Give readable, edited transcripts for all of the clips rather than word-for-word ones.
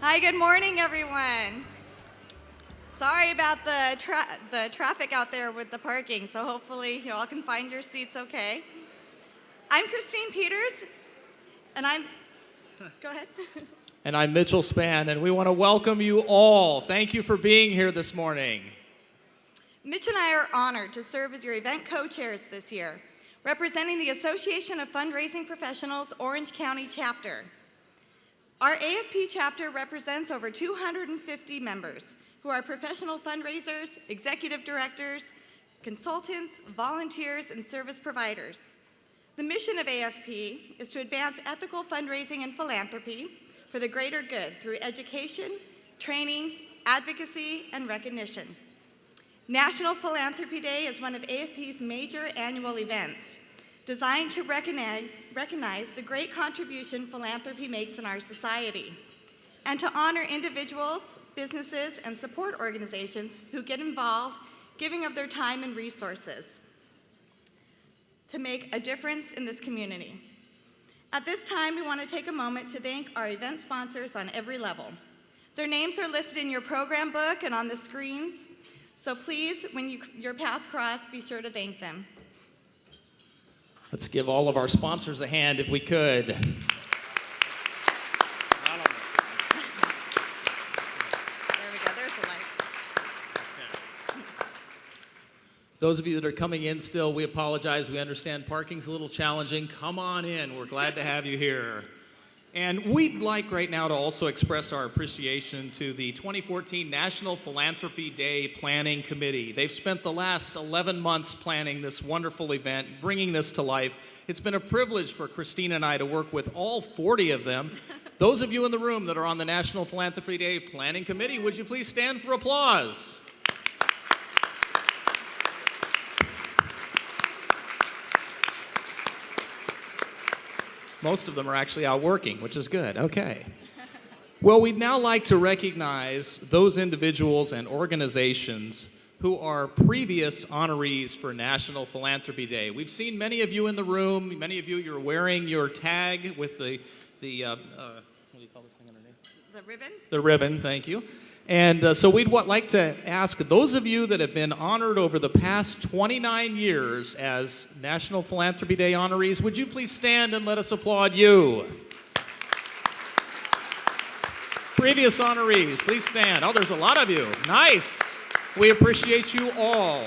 Hi, good morning, everyone. Sorry about the traffic out there with the parking, so hopefully you all can find your seats okay. I'm Christine Peters, and go ahead. And I'm Mitchell Spann, and we want to welcome you all. Thank you for being here this morning. Mitch and I are honored to serve as your event co-chairs this year, representing the Association of Fundraising Professionals Orange County Chapter. Our AFP chapter represents over 250 members who are professional fundraisers, executive directors, consultants, volunteers, and service providers. The mission of AFP is to advance ethical fundraising and philanthropy for the greater good through education, training, advocacy, and recognition. National Philanthropy Day is one of AFP's major annual events, designed to recognize the great contribution philanthropy makes in our society, and to honor individuals, businesses, and support organizations who get involved, giving of their time and resources to make a difference in this community. At this time, we want to take a moment to thank our event sponsors on every level. Their names are listed in your program book and on the screens, so please, when your paths cross, be sure to thank them. Let's give all of our sponsors a hand if we could. There we go, there's the lights. Those of you that are coming in still, we apologize. We understand parking's a little challenging. Come on in. We're glad to have you here. And we'd like right now to also express our appreciation to the 2014 National Philanthropy Day Planning Committee. They've spent the last 11 months planning this wonderful event, bringing this to life. It's been a privilege for Christine and I to work with all 40 of them. Those of you in the room that are on the National Philanthropy Day Planning Committee, would you please stand for applause? Most of them are actually out working, which is good. Okay. Well, we'd now like to recognize those individuals and organizations who are previous honorees for National Philanthropy Day. We've seen many of you in the room. Many of you, you're wearing your tag with the what do you call this thing underneath? The ribbon? The ribbon, thank you. And so we'd like to ask those of you that have been honored over the past 29 years as National Philanthropy Day honorees, would you please stand and let us applaud you? Previous honorees, please stand. Oh, there's a lot of you. Nice. We appreciate you all.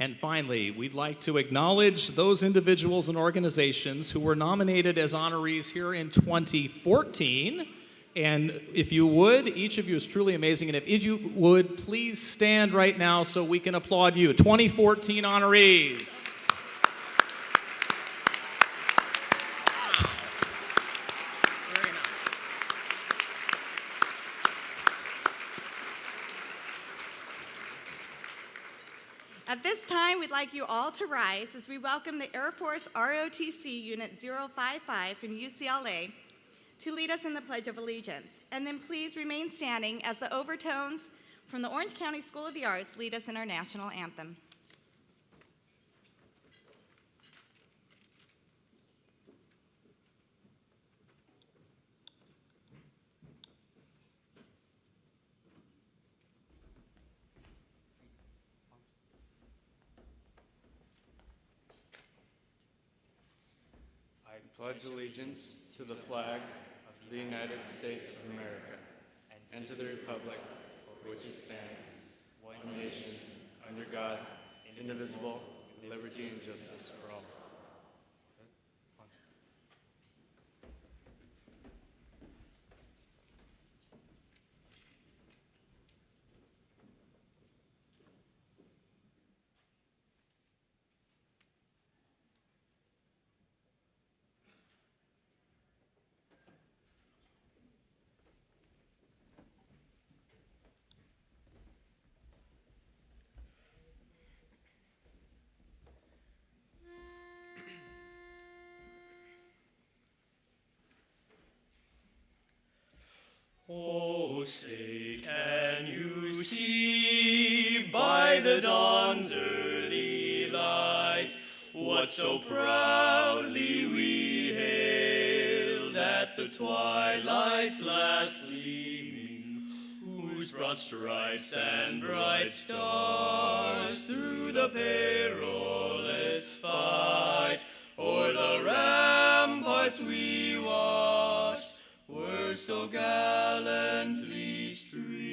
And finally, we'd like to acknowledge those individuals and organizations who were nominated as honorees here in 2014. And if you would, each of you is truly amazing. And if you would, please stand right now so we can applaud you. 2014 honorees. At this time, we'd like you all to rise as we welcome the Air Force ROTC Unit 055 from UCLA to lead us in the Pledge of Allegiance. And then please remain standing as the overtones from the Orange County School of the Arts lead us in our national anthem. Pledge allegiance to the flag of the United States of America and to the republic for which it stands, one nation, under God, indivisible, with liberty and justice for all. Oh, say, can you see by the dawn's early light what so proudly we hailed? twilight's last gleaming, whose broad stripes and bright stars through the perilous fight o'er the ramparts we watched were so gallantly streaming.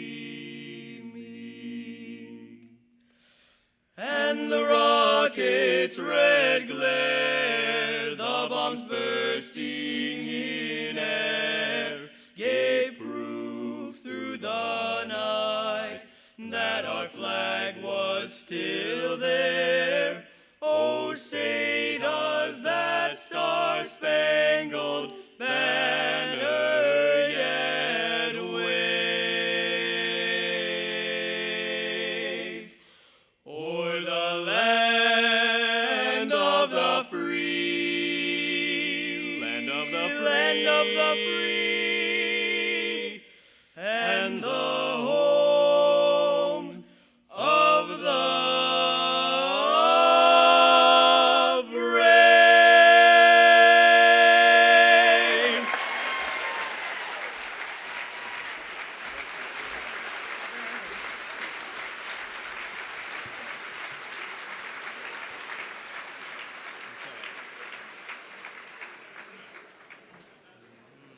And the rocket's red glare, the bombs bursting in air, gave proof through the night that our flag was still there. Oh, say does that star-spangled banner yet wave o'er the land of the free, land of the free, and the home of the brave.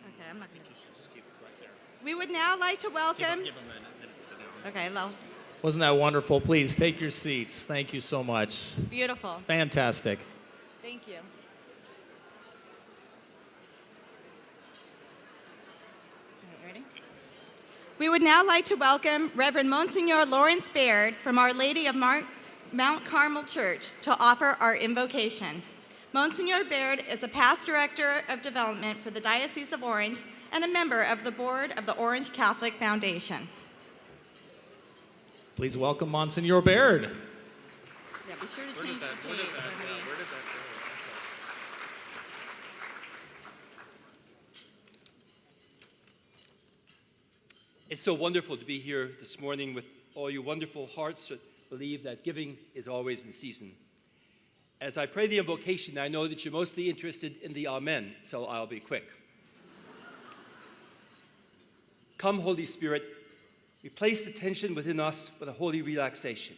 Okay, I'm not going to. We would now like to welcome. Give them a minute to sit down. Okay, well, Wasn't that wonderful? Please take your seats. Thank you so much. it's beautiful. Fantastic. Thank you. All right, ready? We would now like to welcome Reverend Monsignor Lawrence Baird from Our Lady of Mount Carmel Church to offer our invocation. Monsignor Baird is a past director of development for the Diocese of Orange and a member of the board of the Orange Catholic Foundation. Please welcome Monsignor Baird. Yeah, be sure to change the page when we... It's so wonderful to be here this morning with all you wonderful hearts that believe that giving is always in season. As I pray the invocation, I know that you're mostly interested in the Amen, so I'll be quick. Come, Holy Spirit, replace the tension within us with a holy relaxation.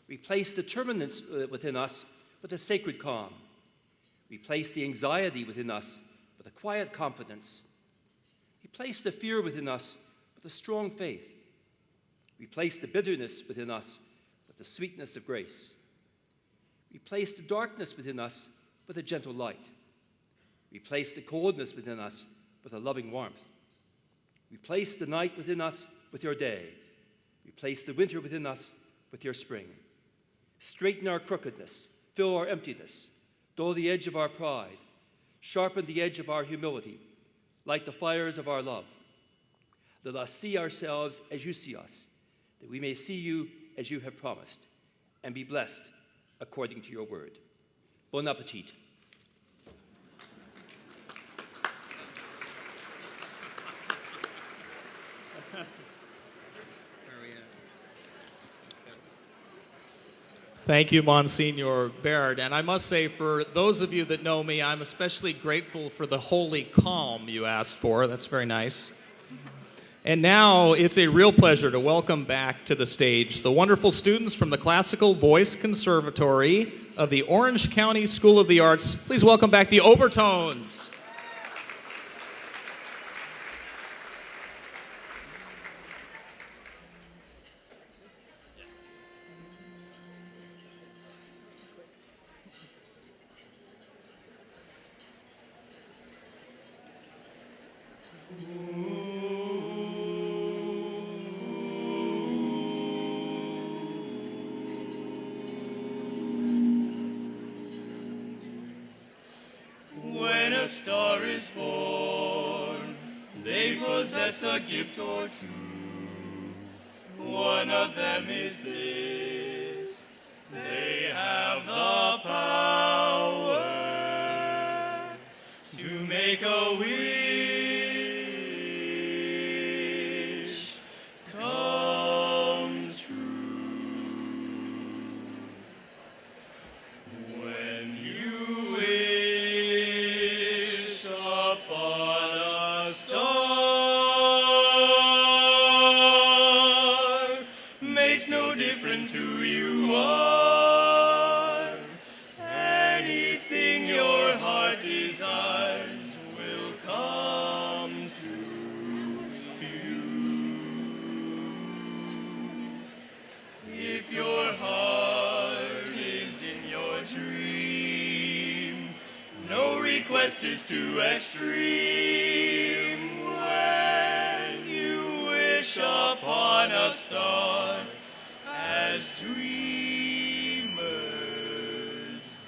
Replace the turbulence within us with a sacred calm. Replace the anxiety within us with a quiet confidence. Replace the fear within us with a strong faith. Replace the bitterness within us with the sweetness of grace. Replace the darkness within us with a gentle light. Replace the coldness within us with a loving warmth. Replace the night within us with your day. Replace the winter within us with your spring. Straighten our crookedness, fill our emptiness, dull the edge of our pride, sharpen the edge of our humility, light the fires of our love. Let us see ourselves as you see us, that we may see you as you have promised, and be blessed according to your word. Bon appetit. Thank you, Monsignor Baird. And I must say, for those of you that know me, I'm especially grateful for the holy calm you asked for. That's very nice. And now it's a real pleasure to welcome back to the stage the wonderful students from the Classical Voice Conservatory of the Orange County School of the Arts. Please welcome back the Overtones. When a star is born, they possess a gift or two. One of them is this: they have the power to make a wish come true. When you wish upon a request is too extreme. When you wish upon a star, as dreamers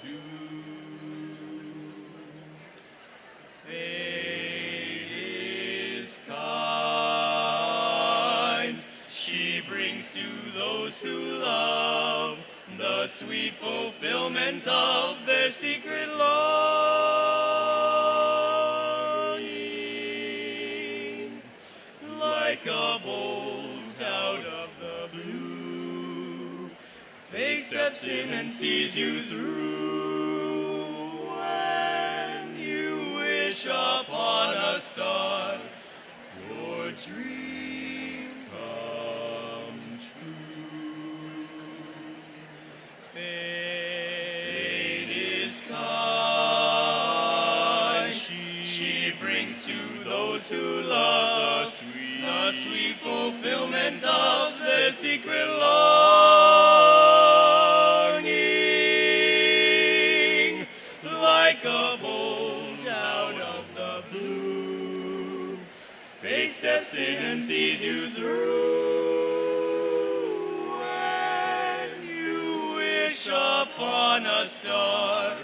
do. Fate is kind. She brings to those who love the sweet fulfillment of their secret longing. Like a bolt out of the blue, fate steps in and sees you through. When you wish upon a star, your dreams come true. Fate is kind. She brings to those who love the sweet fulfillment of their secret longing. Like a bolt out of the blue, fate steps in and sees you through. When you wish upon a star,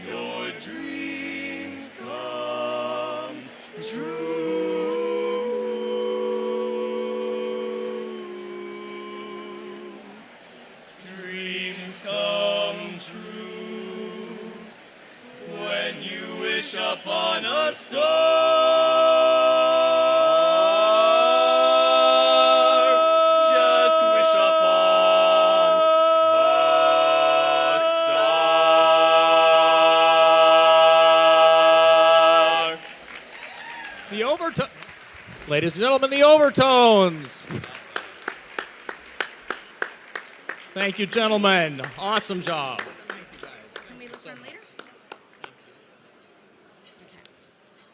your dreams come true. Dreams come true when you wish upon a star. Just wish upon a star. The overtone. Ladies and gentlemen, the overtones. Thank you, gentlemen. Awesome job. Can we look for him later?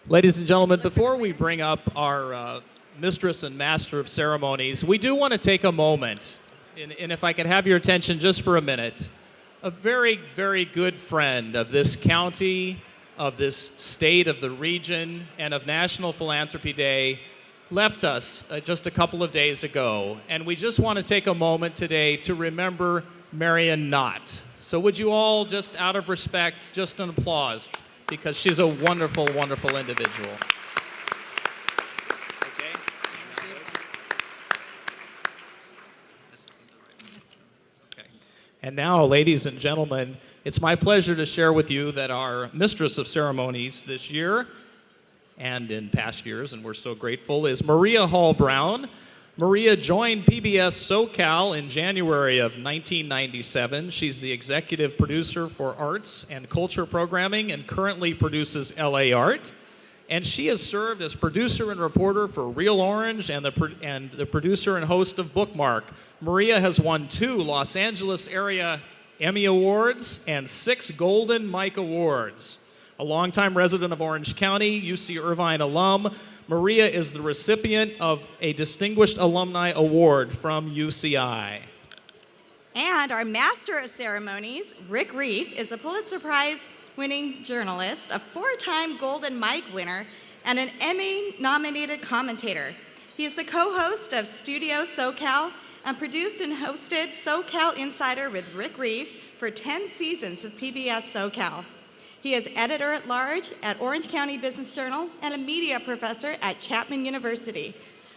Ladies and gentlemen, before we bring up our mistress and master of ceremonies, we do want to take a moment, and if I could have your attention just for a minute. A very, very good friend of this county, of this state, of the region, and of National Philanthropy Day left us just a couple of days ago, and we just want to take a moment today to remember Marion Knott. So would you all, just out of respect, just an applause, because she's a wonderful, wonderful individual. Okay. And now, ladies and gentlemen, it's my pleasure to share with you that our mistress of ceremonies this year and in past years, and we're so grateful, is Maria Hall Brown. Maria joined PBS SoCal in January of 1997. She's the executive producer for arts and culture programming and currently produces LA Art. And she has served as producer and reporter for Real Orange and the producer and host of Bookmark. Maria has won 2 Los Angeles area Emmy Awards and 6 Golden Mike Awards. A longtime resident of Orange County, UC Irvine alum, Maria is the recipient of a Distinguished Alumni Award from UCI. And our Master of Ceremonies, Rick Reef, is a Pulitzer Prize-winning journalist, a 4-time Golden Mike winner, and an Emmy-nominated commentator. He is the co-host of Studio SoCal and produced and hosted SoCal Insider with Rick Reef for 10 seasons with PBS SoCal. He is editor-at-large at Orange County Business Journal and a media professor at Chapman University.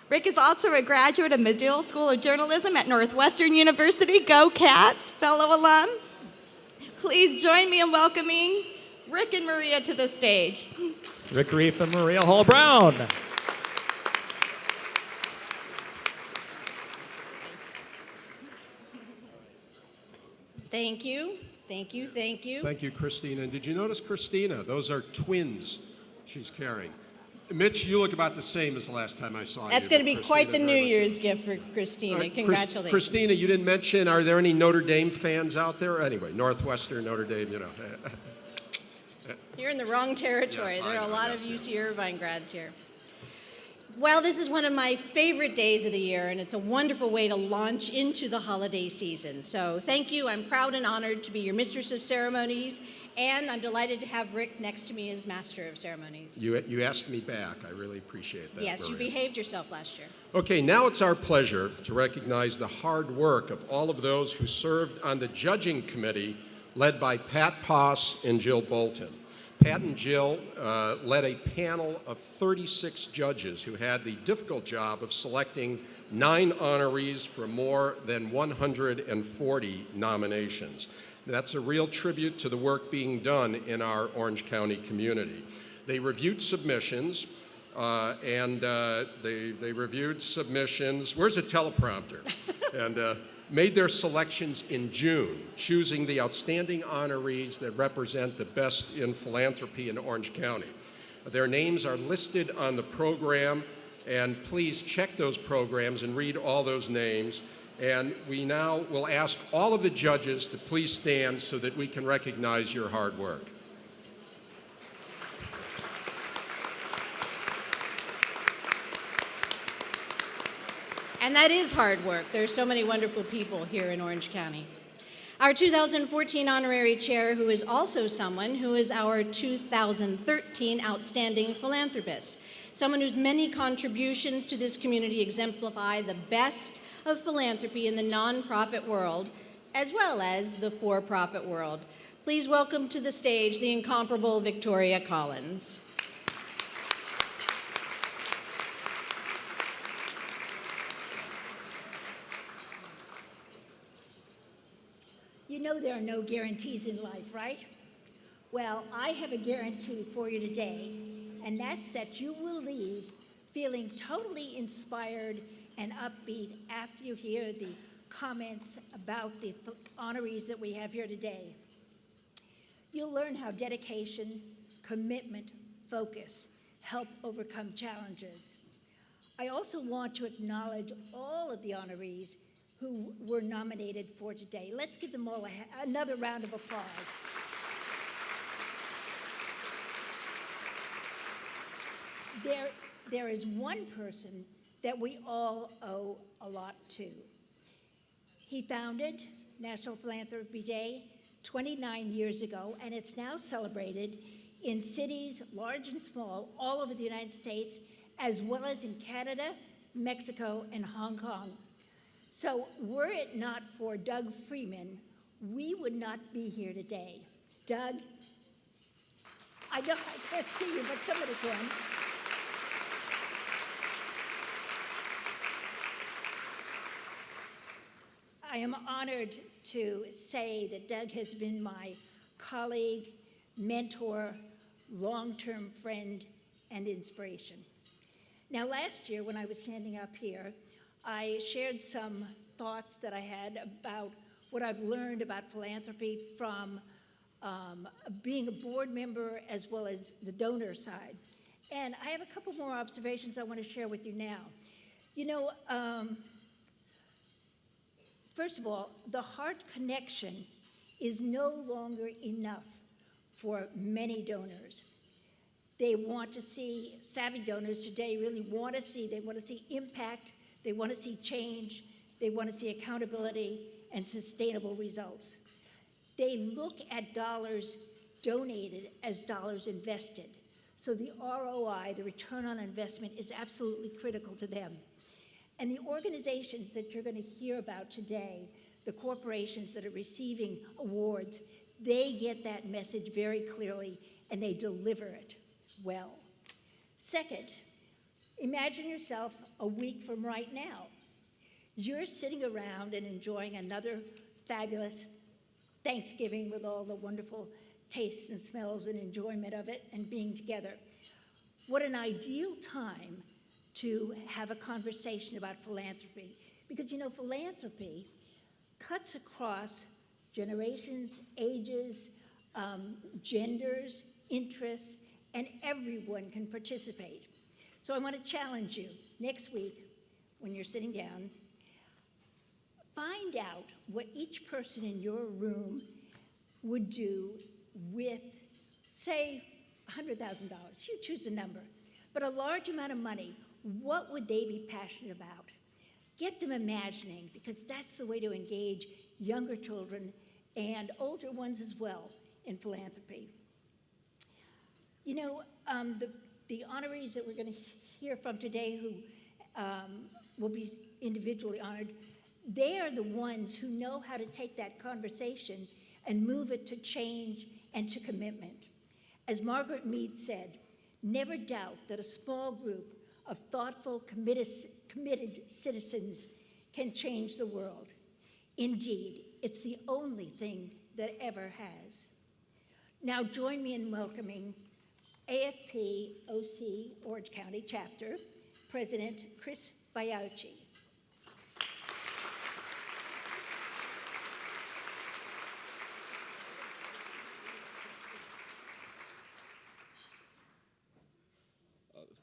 Rick is also a graduate of Medill School of Journalism at Northwestern University. Go Cats, fellow alum. Please join me in welcoming Rick and Maria to the stage. Rick Reef and Maria Hall Brown. Thank you. Thank you, thank you. Thank you, Christina. And did you notice Christina? Those are twins she's carrying. Mitch, you look about the same as the last time I saw you. That's going to be Christina, quite the New very much. Year's gift for Christina. Congratulations. Christina, you didn't mention, are there any Notre Dame fans out there? Anyway, Northwestern, Notre Dame, you know. You're in the wrong territory. Yes, There are a lot of yes, UC Irvine grads here. Well, this is one of my favorite days of the year, and it's a wonderful way to launch into the holiday season. So thank you. I'm proud and honored to be your Mistress of Ceremonies, and I'm delighted to have Rick next to me as Master of Ceremonies. You asked me back. I really appreciate that. Yes, you Maria. behaved yourself last year. Okay, now it's our pleasure to recognize the hard work of all of those who served on the judging committee led by Pat Poss and Jill Bolton. Pat and Jill led a panel of 36 judges who had the difficult job of selecting 9 honorees for more than 140 nominations. That's a real tribute to the work being done in our Orange County community. They reviewed submissions, they reviewed submissions. Where's a teleprompter? And made their selections in June, choosing the outstanding honorees that represent the best in philanthropy in Orange County. Their names are listed on the program, and please check those programs and read all those names. And we now will ask all of the judges to please stand so that we can recognize your hard work. And that is hard work. There's so many wonderful people here in Orange County. Our 2014 honorary chair, who is also someone who is our 2013 outstanding philanthropist, someone whose many contributions to this community exemplify the best of philanthropy in the nonprofit world, as well as the for-profit world. Please welcome to the stage the incomparable Victoria Collins. You know there are no guarantees in life, right? Well, I have a guarantee for you today, and that's that you will leave feeling totally inspired and upbeat after you hear the comments about the honorees that we have here today. You'll learn how dedication, commitment, focus help overcome challenges. I also want to acknowledge all of the honorees who were nominated for today. Let's give them all another round of applause. There is one person that we all owe a lot to. He founded National Philanthropy Day 29 years ago, and it's now celebrated in cities large and small all over the United States, as well as in Canada, Mexico, and Hong Kong. So were it not for Doug Freeman, we would not be here today. Doug, I know I can't see you, but somebody can. I am honored to say that Doug has been my colleague, mentor, long-term friend, and inspiration. Now, last year when I was standing up here, I shared some thoughts that I had about what I've learned about philanthropy from being a board member as well as the donor side. And I have a couple more observations I want to share with you now. You know, first of all, the heart connection is no longer enough for many donors. They want to see, savvy donors today really want to see impact, they want to see change, they want to see accountability and sustainable results. They look at dollars donated as dollars invested. So the ROI, the return on investment, is absolutely critical to them. And the organizations that you're going to hear about today, the corporations that are receiving awards, they get that message very clearly and they deliver it well. Second, imagine yourself a week from right now. You're sitting around and enjoying another fabulous Thanksgiving with all the wonderful tastes and smells and enjoyment of it and being together. What an ideal time to have a conversation about philanthropy. Because, you know, philanthropy cuts across generations, ages, genders, interests, and everyone can participate. So I want to challenge you next week when you're sitting down, find out what each person in your room would do with, say, $100,000. You choose a number, but a large amount of money. what would they be passionate about? Get them imagining, because that's the way to engage younger children and older ones as well in philanthropy. You know, the honorees that we're going to hear from today who will be individually honored, they are the ones who know how to take that conversation and move it to change and to commitment. As Margaret Mead said, never doubt that a small group of thoughtful, committed citizens can change the world. Indeed, it's the only thing that ever has. Now join me in welcoming AFP OC Orange County Chapter, President Chris Biauchi.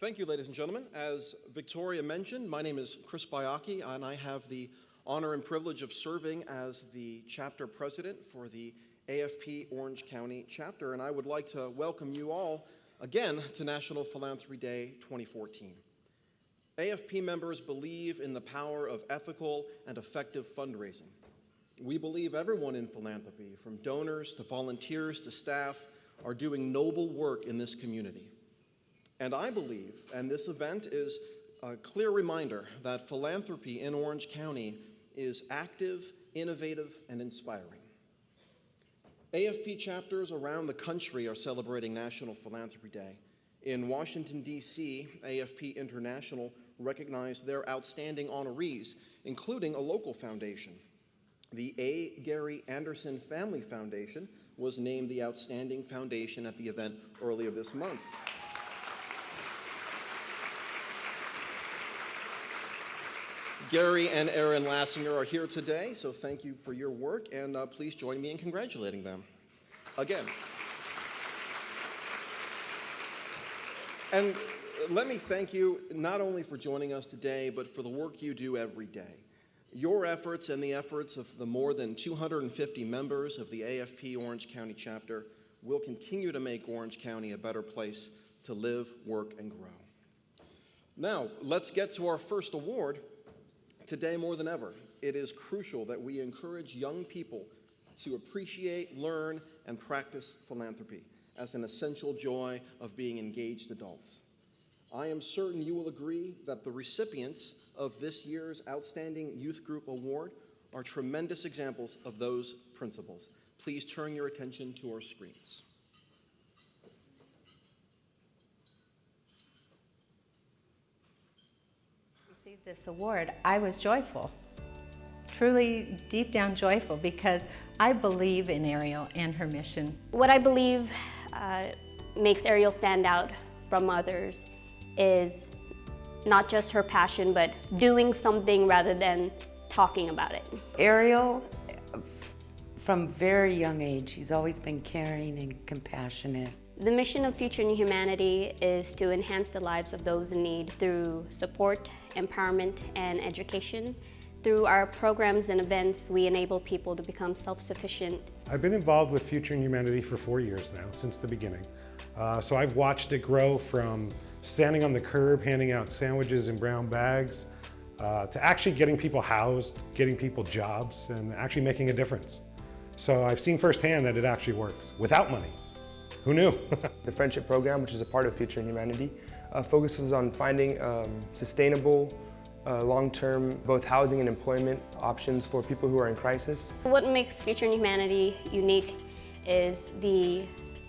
Thank you, ladies and gentlemen. As Victoria mentioned, my name is Chris Biauchi, and I have the honor and privilege of serving as the chapter president for the AFP Orange County chapter, and I would like to welcome you all again to National Philanthropy Day 2014. AFP members believe in the power of ethical and effective fundraising. We believe everyone in philanthropy, from donors to volunteers to staff, are doing noble work in this community. And I believe, and this event is a clear reminder, that philanthropy in Orange County is active, innovative, and inspiring. AFP chapters around the country are celebrating National Philanthropy Day. In Washington, D.C., AFP International recognized their outstanding honorees, including a local foundation. The A. Gary Anderson Family Foundation was named the Outstanding Foundation at the event earlier this month. Gary and Erin Lassinger are here today, so thank you for your work, and please join me in congratulating them again. And let me thank you not only for joining us today, but for the work you do every day. Your efforts and the efforts of the more than 250 members of the AFP Orange County chapter will continue to make Orange County a better place to live, work, and grow. Now, let's get to our first award. Today, more than ever, it is crucial that we encourage young people to appreciate, learn, and practice philanthropy as an essential joy of being engaged adults. I am certain you will agree that the recipients of this year's Outstanding Youth Group Award are tremendous examples of those principles. Please turn your attention to our screens. Received this award, I was joyful, truly deep down joyful, because I believe in Ariel and her mission. What I believe makes Ariel stand out from others is not just her passion, but doing something rather than talking about it. Ariel, from very young age, she's always been caring and compassionate. The mission of Future in Humanity is to enhance the lives of those in need through support, empowerment, and education. Through our programs and events, we enable people to become self-sufficient. I've been involved with Future in Humanity for 4 years now, since the beginning. So I've watched it grow from standing on the curb, handing out sandwiches in brown bags, to actually getting people housed, getting people jobs, and actually making a difference. So I've seen firsthand that it actually works, without money. Who knew? The Friendship Program, which is a part of Future in Humanity, focuses on finding sustainable, long-term, both housing and employment options for people who are in crisis. What makes Future in Humanity unique is the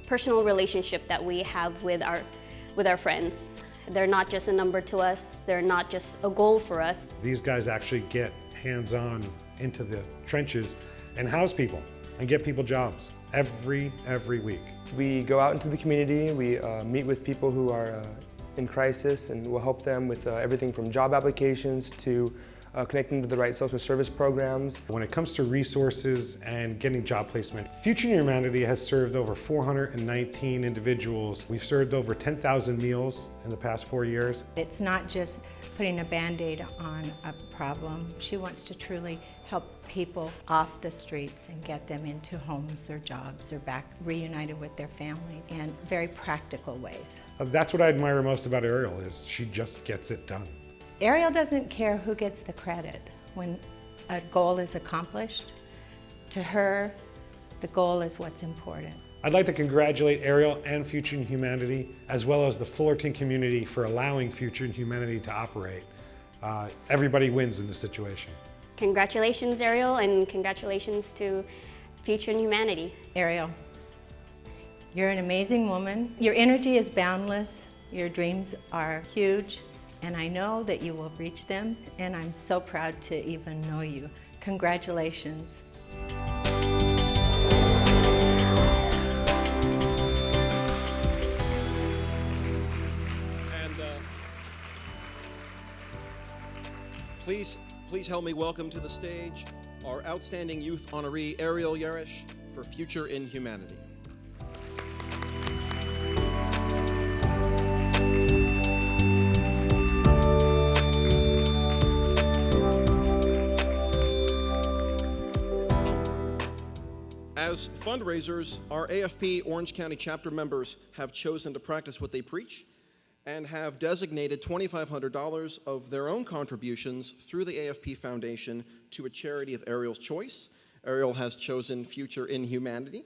personal relationship that we have with our friends. They're not just a number to us, they're not just a goal for us. These guys actually get hands-on into the trenches and house people and get people jobs every week. We go out into the community, we meet with people who are in crisis, and we'll help them with everything from job applications to connecting to the right social service programs. When it comes to resources and getting job placement, Future in Humanity has served over 419 individuals. We've served over 10,000 meals in the past 4 years. It's not just putting a Band-Aid on a problem. She wants to truly help people off the streets and get them into homes or jobs or back reunited with their families in very practical ways. That's what I admire most about Ariel, is she just gets it done. Ariel doesn't care who gets the credit when a goal is accomplished. To her, the goal is what's important. I'd like to congratulate Ariel and Future in Humanity, as well as the Fullerton community, for allowing Future in Humanity to operate. Everybody wins in this situation. Congratulations, Ariel, and congratulations to Future in Humanity. Ariel, you're an amazing woman. Your energy is boundless. Your dreams are huge. And I know that you will reach them, and I'm so proud to even know you. Congratulations. And please help me welcome to the stage our outstanding youth honoree, Ariel Yeresh, for Future in Humanity. As fundraisers, our AFP Orange County chapter members have chosen to practice what they preach and have designated $2,500 of their own contributions through the AFP Foundation to a charity of Ariel's choice. Ariel has chosen Future in Humanity.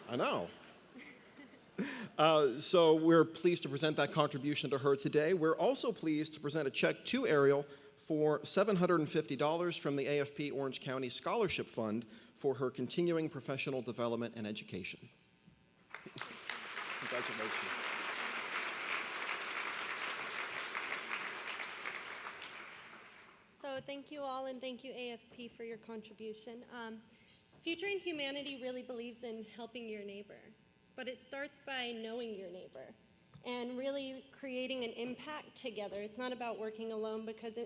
I know. So we're pleased to present that contribution to her today. We're also pleased to present a check to Ariel for $750 from the AFP Orange County Scholarship Fund for her continuing professional development and education. Congratulations. So thank you all, and thank you AFP for your contribution. Future in Humanity really believes in helping your neighbor, but it starts by knowing your neighbor and really creating an impact together. It's not about working alone, because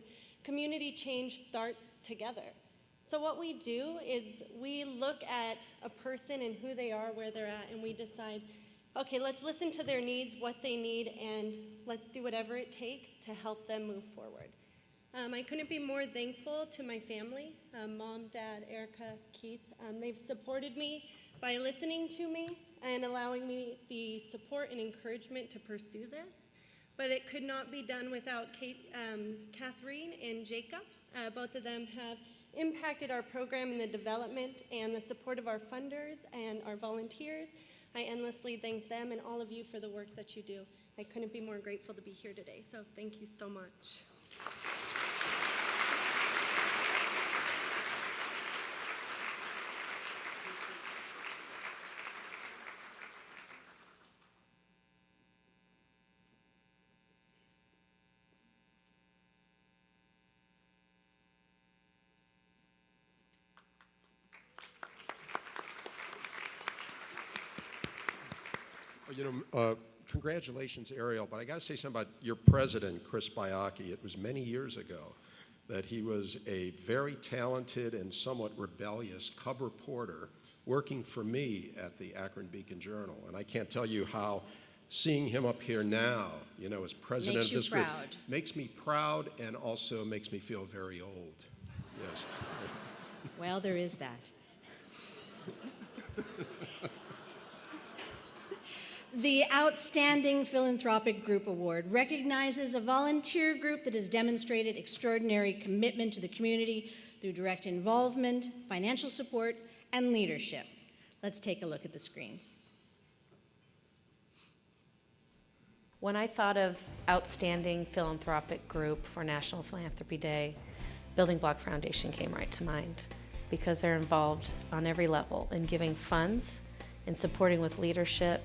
community change starts together. So what we do is we look at a person and who they are, where they're at, and we decide, okay, let's listen to their needs, what they need, and let's do whatever it takes to help them move forward. I couldn't be more thankful to my family, Mom, Dad, Erica, Keith. They've supported me by listening to me and allowing me the support and encouragement to pursue this. But it could not be done without Catherine and Jacob. Both of them have impacted our program in the development and the support of our funders and our volunteers. I endlessly thank them and all of you for the work that you do. I couldn't be more grateful to be here today, so thank you so much. Congratulations, Ariel, but I got to say something about your president, Chris Biaki. It was many years ago that he was a very talented and somewhat rebellious cub reporter working for me at the Akron Beacon Journal. And I can't tell you how seeing him up here now, as president of this group, makes me proud and also makes me feel very old. Yes. Well, there is that. The Outstanding Philanthropic Group Award recognizes a volunteer group that has demonstrated extraordinary commitment to the community through direct involvement, financial support, and leadership. Let's take a look at the screens. When I thought of Outstanding Philanthropic Group for National Philanthropy Day, Building Block Foundation came right to mind, because they're involved on every level in giving funds, in supporting with leadership,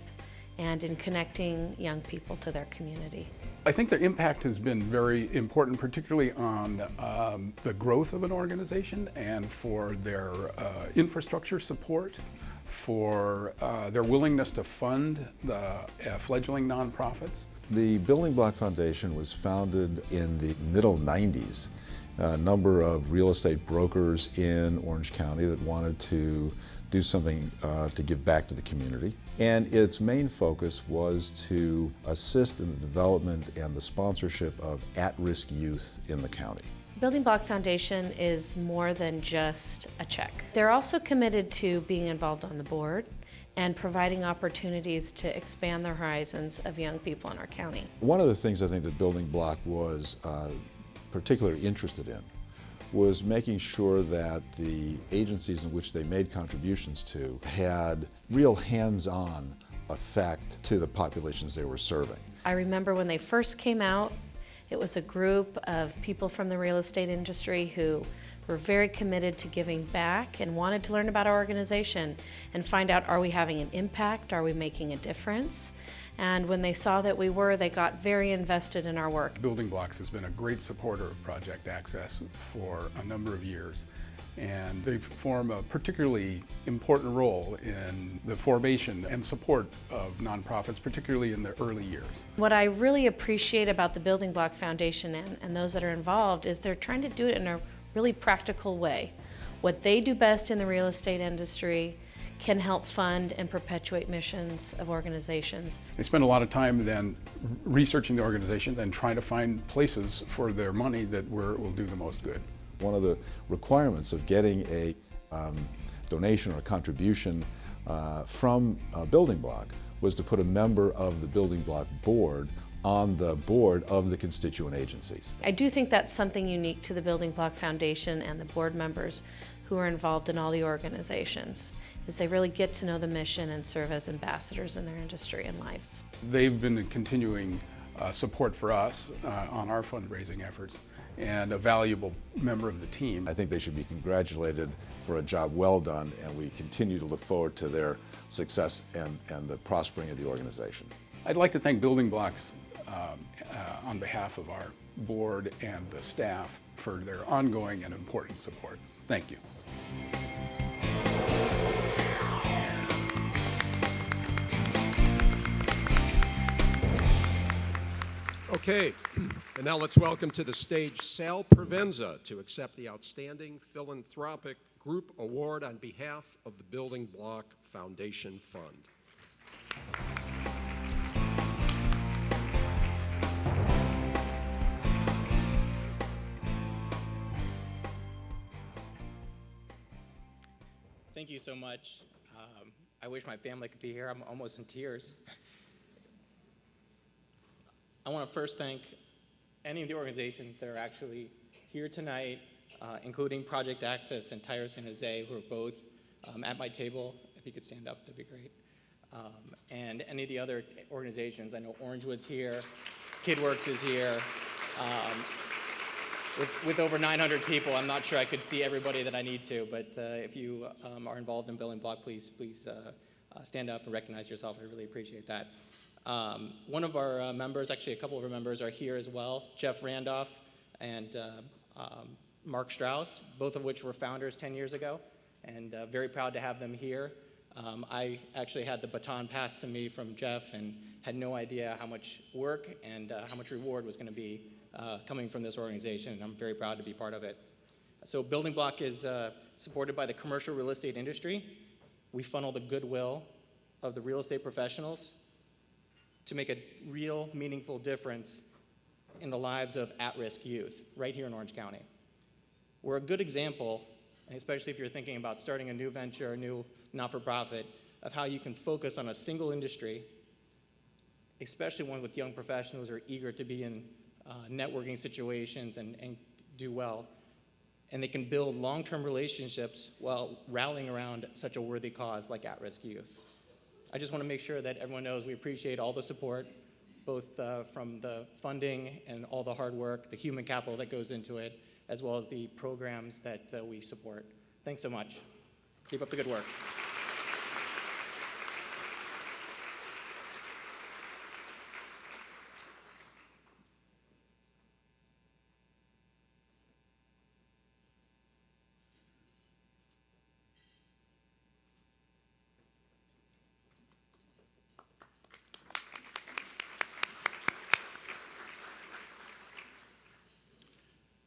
and in connecting young people to their community. I think their impact has been very important, particularly on the growth of an organization and for their infrastructure support, for their willingness to fund the fledgling nonprofits. The Building Block Foundation was founded in the middle 90s, a number of real estate brokers in Orange County that wanted to do something to give back to the community. And its main focus was to assist in the development and the sponsorship of at-risk youth in the county. Building Block Foundation is more than just a check. They're also committed to being involved on the board and providing opportunities to expand the horizons of young people in our county. One of the things I think that Building Block was particularly interested in was making sure that the agencies in which they made contributions to had real hands-on effect to the populations they were serving. I remember when they first came out, it was a group of people from the real estate industry who were very committed to giving back and wanted to learn about our organization and find out, are we having an impact? Are we making a difference? And when they saw that we were, they got very invested in our work. Building Blocks has been a great supporter of Project Access for a number of years, and they form a particularly important role in the formation and support of nonprofits, particularly in the early years. What I really appreciate about the Building Block Foundation and those that are involved is they're trying to do it in a really practical way. What they do best in the real estate industry can help fund and perpetuate missions of organizations. They spend a lot of time then researching the organization and trying to find places for their money that will do the most good. One of the requirements of getting a donation or a contribution from Building Block was to put a member of the Building Block board on the board of the constituent agencies. I do think that's something unique to the Building Block Foundation and the board members who are involved in all the organizations, is they really get to know the mission and serve as ambassadors in their industry and lives. They've been a continuing support for us on our fundraising efforts and a valuable member of the team. I think they should be congratulated for a job well done, and we continue to look forward to their success and the prospering of the organization. I'd like to thank Building Blocks on behalf of our board and the staff for their ongoing and important support. Thank you. Okay, and now let's welcome to the stage Sal Provenza to accept the Outstanding Philanthropic Group Award on behalf of the Building Block Foundation Fund. Thank you so much. I wish my family could be here. I'm almost in tears. I want to first thank any of the organizations that are actually here tonight, including Project Access and Tire San Jose, who are both at my table. If you could stand up, that'd be great. And any of the other organizations. I know Orangewood's here, KidWorks is here. With over 900 people, I'm not sure I could see everybody that I need to, but if you are involved in Building Block, please stand up and recognize yourself. I really appreciate that. One of our members, actually a couple of our members are here as well, Jeff Randolph and Mark Strauss, both of which were founders 10 years ago, and very proud to have them here. I actually had the baton passed to me from Jeff and had no idea how much work and how much reward was going to be coming from this organization, and I'm very proud to be part of it. So Building Block is supported by the commercial real estate industry. We funnel the goodwill of the real estate professionals to make a real, meaningful difference in the lives of at-risk youth right here in Orange County. We're a good example, and especially if you're thinking about starting a new venture, a new not-for-profit, of how you can focus on a single industry, especially one with young professionals who are eager to be in networking situations and do well. And they can build long-term relationships while rallying around such a worthy cause like at-risk youth. I just want to make sure that everyone knows we appreciate all the support, both from the funding and all the hard work, the human capital that goes into it, as well as the programs that we support. Thanks so much. Keep up the good work.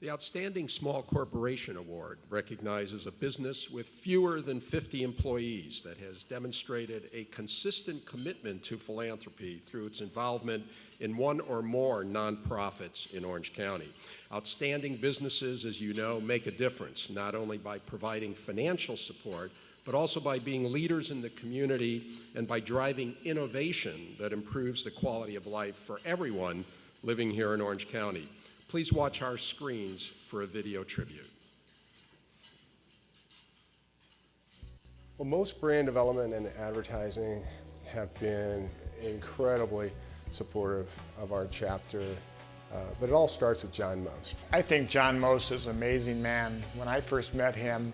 The Outstanding Small Corporation Award recognizes a business with fewer than 50 employees that has demonstrated a consistent commitment to philanthropy through its involvement in one or more nonprofits in Orange County. Outstanding businesses, as you know, make a difference, not only by providing financial support, but also by being leaders in the community and by driving innovation that improves the quality of life for everyone living here in Orange County. Please watch our screens for a video tribute. Well, most brand development and advertising have been incredibly supportive of our chapter, but it all starts with John Most. I think John Most is an amazing man. When I first met him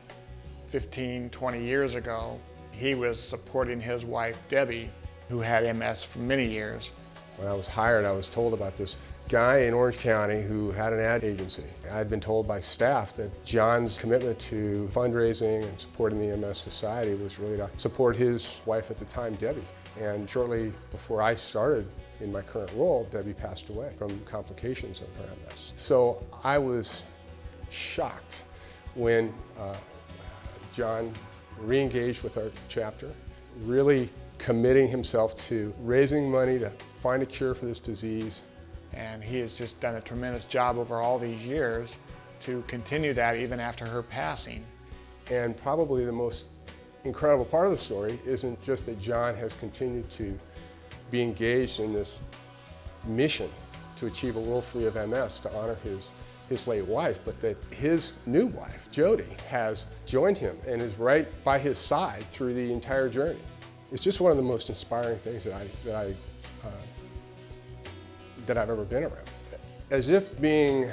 15, 20 years ago, he was supporting his wife, Debbie, who had MS for many years. When I was hired, I was told about this guy in Orange County who had an ad agency. I'd been told by staff that John's commitment to fundraising and supporting the MS Society was really to support his wife at the time, Debbie. And shortly before I started in my current role, Debbie passed away from complications of her MS. So I was shocked when John re-engaged with our chapter, really committing himself to raising money to find a cure for this disease. And he has just done a tremendous job over all these years to continue that even after her passing. And probably the most incredible part of the story isn't just that John has continued to be engaged in this mission to achieve a world free of MS, to honor his late wife, but that his new wife, Jody, has joined him and is right by his side through the entire journey. It's just one of the most inspiring things that I've ever been around. As if being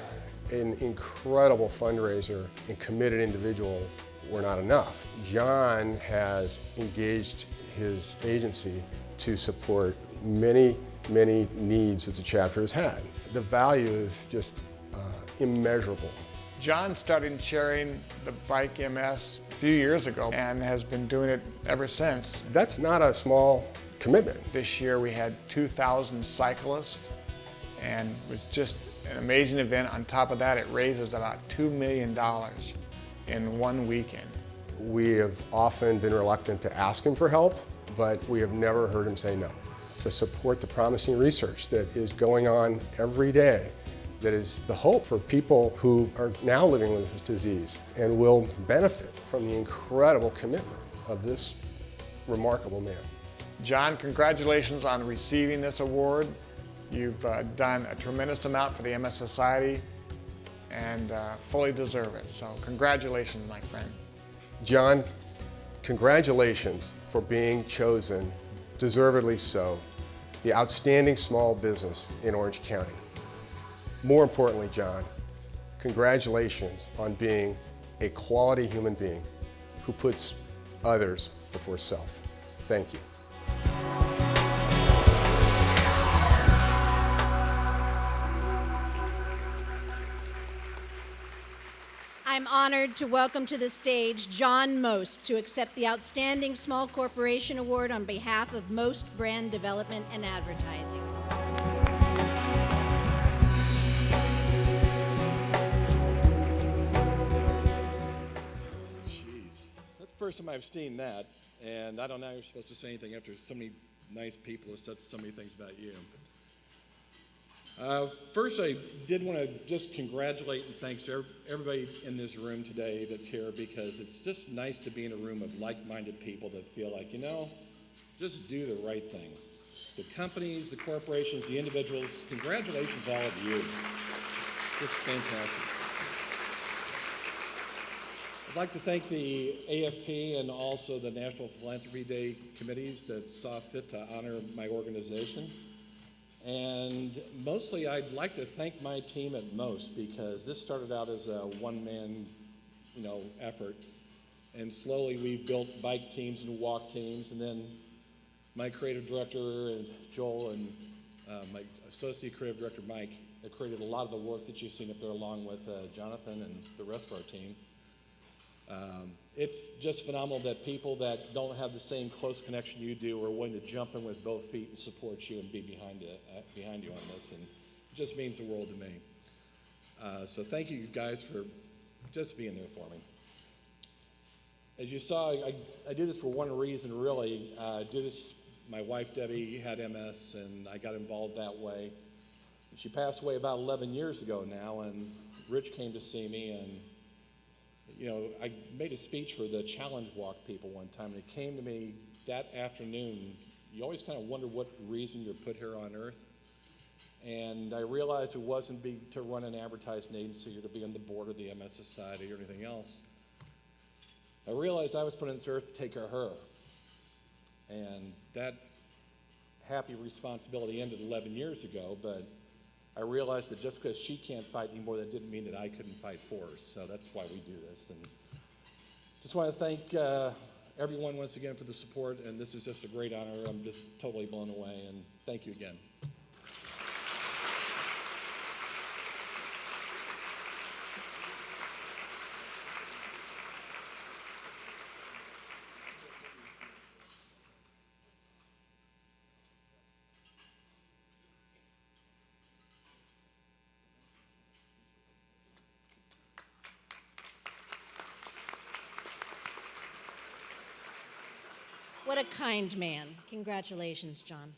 an incredible fundraiser and committed individual were not enough, John has engaged his agency to support many, many needs that the chapter has had. The value is just immeasurable. John started sharing the bike MS a few years ago and has been doing it ever since. That's not a small commitment. This year we had 2,000 cyclists, and it was just an amazing event. On top of that, it raises about $2 million in one weekend. We have often been reluctant to ask him for help, but we have never heard him say no. To support the promising research that is going on every day, that is the hope for people who are now living with this disease and will benefit from the incredible commitment of this remarkable man. John, congratulations on receiving this award. You've done a tremendous amount for the MS Society and fully deserve it. So congratulations, my friend. John, congratulations for being chosen, deservedly so, the outstanding small business in Orange County. More importantly, John, congratulations on being a quality human being who puts others before self. Thank you. I'm honored to welcome to the stage John Most to accept the Outstanding Small Corporation Award on behalf of Most Brand Development and Advertising. Jeez, that's the first time I've seen that, and I don't know how you're supposed to say anything after so many nice people have said so many things about you. First, I did want to just congratulate and thank everybody in this room today that's here, because it's just nice to be in a room of like-minded people that feel like, you know, just do the right thing. The companies, the corporations, the individuals, congratulations all of you. Just fantastic. I'd like to thank the AFP and also the National Philanthropy Day committees that saw fit to honor my organization. And mostly I'd like to thank my team at Most, because this started out as a one-man, effort. And slowly we built bike teams and walk teams, and then my creative director and Joel and my associate creative director Mike have created a lot of the work that you've seen up there, along with Jonathan and the rest of our team. It's just phenomenal that people that don't have the same close connection you do are willing to jump in with both feet and support you and be behind you on this, and it just means the world to me. So thank you guys for just being there for me. As you saw, I did this for one reason, really. My wife, Debbie, had MS, and I got involved that way. She passed away about 11 years ago now, and Rich came to see me, and I made a speech for the Challenge Walk people one time, and it came to me that afternoon. You always kind of wonder what reason you're put here on earth. And I realized it wasn't to run an advertising agency or to be on the board of the MS Society or anything else. I realized I was put on this earth to take care of her. And that happy responsibility ended 11 years ago, but I realized that just because she can't fight anymore, that didn't mean that I couldn't fight for her. So that's why we do this. And just want to thank everyone once again for the support, and this is just a great honor. I'm just totally blown away, and thank you again. What a kind man. Congratulations, John.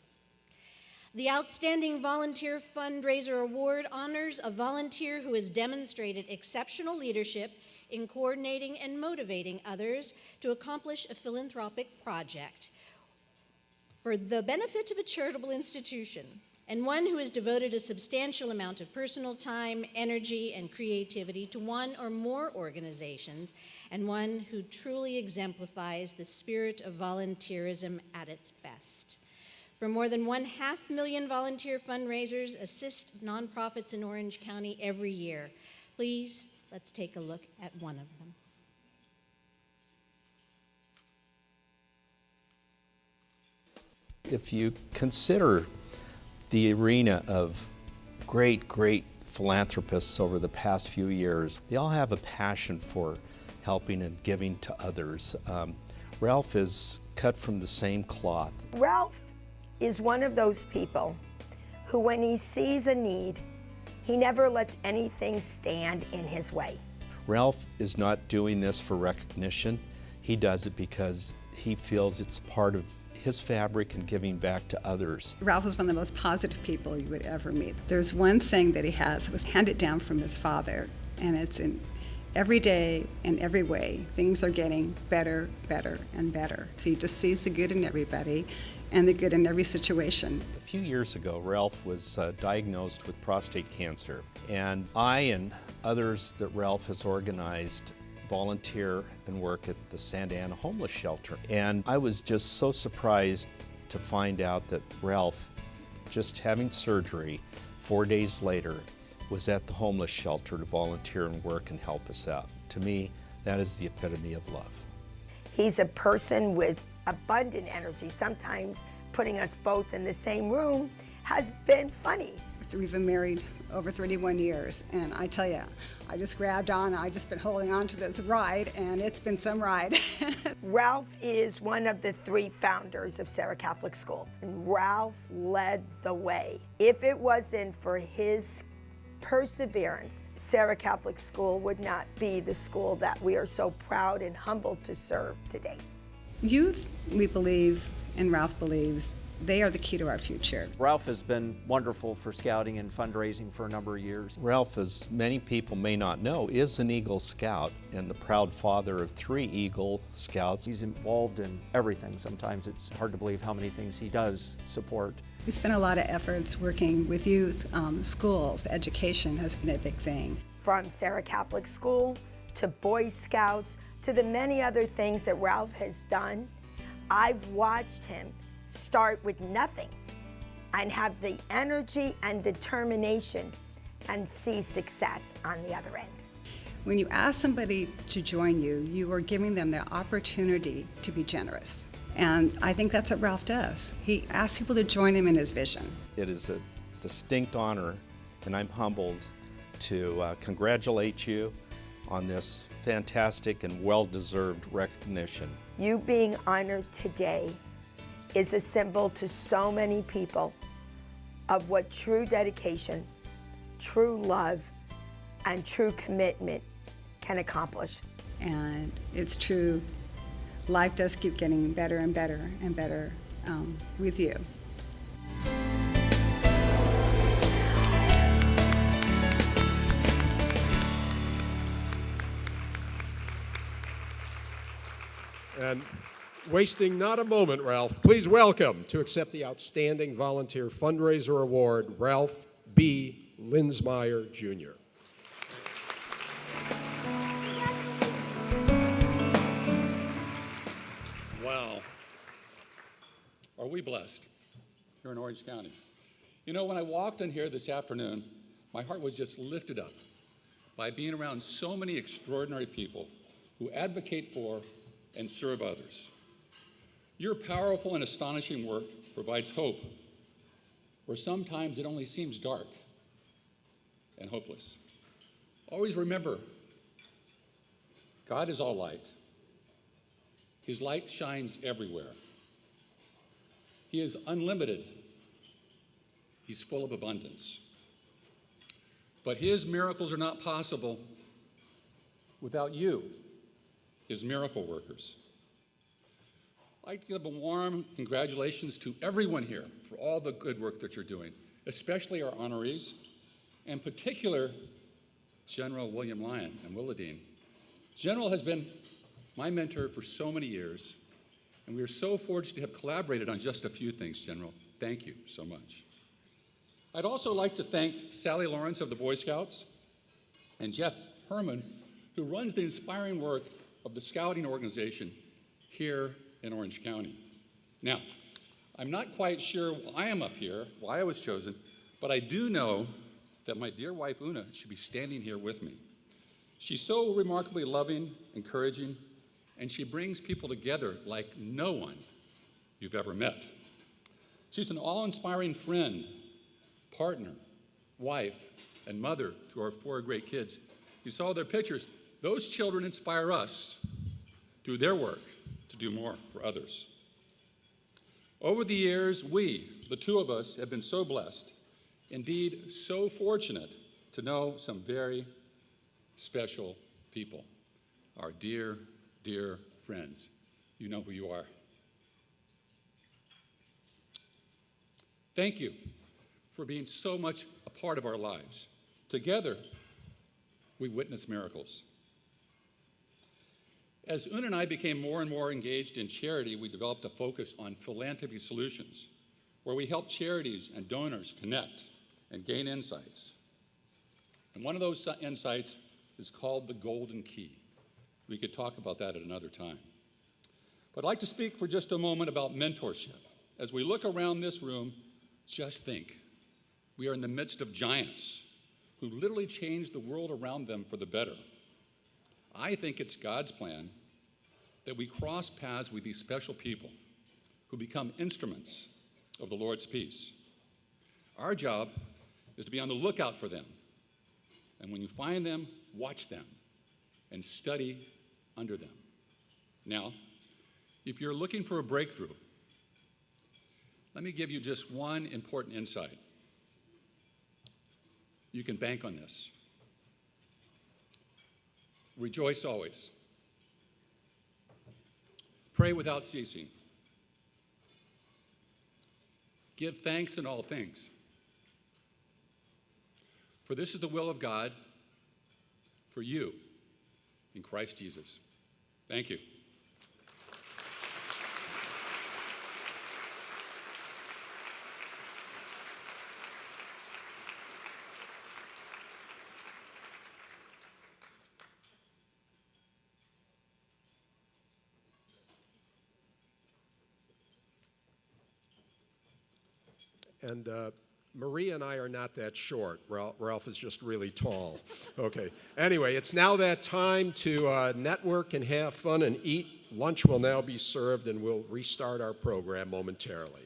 The Outstanding Volunteer Fundraiser Award honors a volunteer who has demonstrated exceptional leadership in coordinating and motivating others to accomplish a philanthropic project for the benefit of a charitable institution, and one who has devoted a substantial amount of personal time, energy, and creativity to one or more organizations, and one who truly exemplifies the spirit of volunteerism at its best. For more than 500,000 volunteer fundraisers assist nonprofits in Orange County every year. Please, let's take a look at one of them. If you consider the arena of great philanthropists over the past few years, they all have a passion for helping and giving to others. Ralph is cut from the same cloth. Ralph is one of those people who, when he sees a need, he never lets anything stand in his way. Ralph is not doing this for recognition. He does it because he feels it's part of his fabric and giving back to others. Ralph is one of the most positive people you would ever meet. There's one saying that he has, it was handed down from his father, and it's in every day and every way, things are getting better, better, and better. He just sees the good in everybody and the good in every situation. A few years ago, Ralph was diagnosed with prostate cancer, and I and others that Ralph has organized volunteer and work at the Santa Ana Homeless Shelter. And I was just so surprised to find out that Ralph, just having surgery 4 days later, was at the homeless shelter to volunteer and work and help us out. To me, that is the epitome of love. He's a person with abundant energy. Sometimes putting us both in the same room has been funny. We've been married over 31 years, and I tell you, I just grabbed on, I've just been holding on to this ride, and it's been some ride. Ralph is one of the 3 founders of Sarah Catholic School, and Ralph led the way. If it wasn't for his perseverance, Sarah Catholic School would not be the school that we are so proud and humbled to serve today. Youth, we believe, and Ralph believes, they are the key to our future. Ralph has been wonderful for scouting and fundraising for a number of years. Ralph, as many people may not know, is an Eagle Scout and the proud father of 3 Eagle Scouts. He's involved in everything. Sometimes it's hard to believe how many things he does support. We spent a lot of efforts working with youth, schools, education has been a big thing. From Sarah Catholic School to Boy Scouts to the many other things that Ralph has done, I've watched him start with nothing and have the energy and determination and see success on the other end. When you ask somebody to join you, you are giving them the opportunity to be generous. And I think that's what Ralph does. He asks people to join him in his vision. It is a distinct honor, and I'm humbled to congratulate you on this fantastic and well-deserved recognition. You being honored today is a symbol to so many people of what true dedication, true love, and true commitment can accomplish. And it's true, life does keep getting better and better and better with you. And wasting not a moment, Ralph, please welcome to accept the Outstanding Volunteer Fundraiser Award, Ralph B Linsmeyer Jr. Wow. Are we blessed here in Orange County? You know, when I walked in here this afternoon, my heart was just lifted up by being around so many extraordinary people who advocate for and serve others. Your powerful and astonishing work provides hope where sometimes it only seems dark and hopeless. Always remember, God is all light. His light shines everywhere. He is unlimited. He's full of abundance. But his miracles are not possible without you, his miracle workers. I'd like to give a warm congratulations to everyone here for all the good work that you're doing, especially our honorees, in particular, General William Lyon and Willadine. General has been my mentor for so many years, and we are so fortunate to have collaborated on just a few things, General. Thank you so much. I'd also like to thank Sally Lawrence of the Boy Scouts and Jeff Herman, who runs the inspiring work of the scouting organization here in Orange County. Now, I'm not quite sure why I'm up here, why I was chosen, but I do know that my dear wife, Una, should be standing here with me. She's so remarkably loving, encouraging, and she brings people together like no one you've ever met. She's an awe-inspiring friend, partner, wife, and mother to our 4 great kids. You saw their pictures. Those children inspire us through their work to do more for others. Over the years, we, the 2 of us, have been so blessed, indeed so fortunate to know some very special people, our dear, dear friends. You know who you are. Thank you for being so much a part of our lives. Together, we witness miracles. As Una and I became more and more engaged in charity, we developed a focus on philanthropy solutions, where we help charities and donors connect and gain insights. And one of those insights is called the Golden Key. We could talk about that at another time. But I'd like to speak for just a moment about mentorship. As we look around this room, just think, we are in the midst of giants who literally changed the world around them for the better. I think it's God's plan that we cross paths with these special people who become instruments of the Lord's peace. Our job is to be on the lookout for them. And when you find them, watch them and study under them. Now, if you're looking for a breakthrough, let me give you just one important insight. You can bank on this. Rejoice always. Pray without ceasing. Give thanks in all things. For this is the will of God for you in Christ Jesus. Thank you. And Maria and I are not that short. Ralph is just really tall. Okay. Anyway, it's now that time to network and have fun and eat. Lunch will now be served, and we'll restart our program momentarily.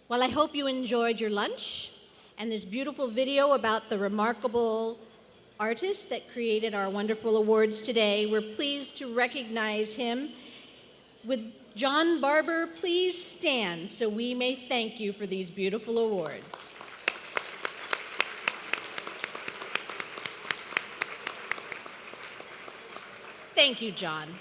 Well, I hope you enjoyed your lunch and this beautiful video about the remarkable artist that created our wonderful awards today. We're pleased to recognize him. Would John Barber please stand so we may thank you for these beautiful awards? Thank you, John.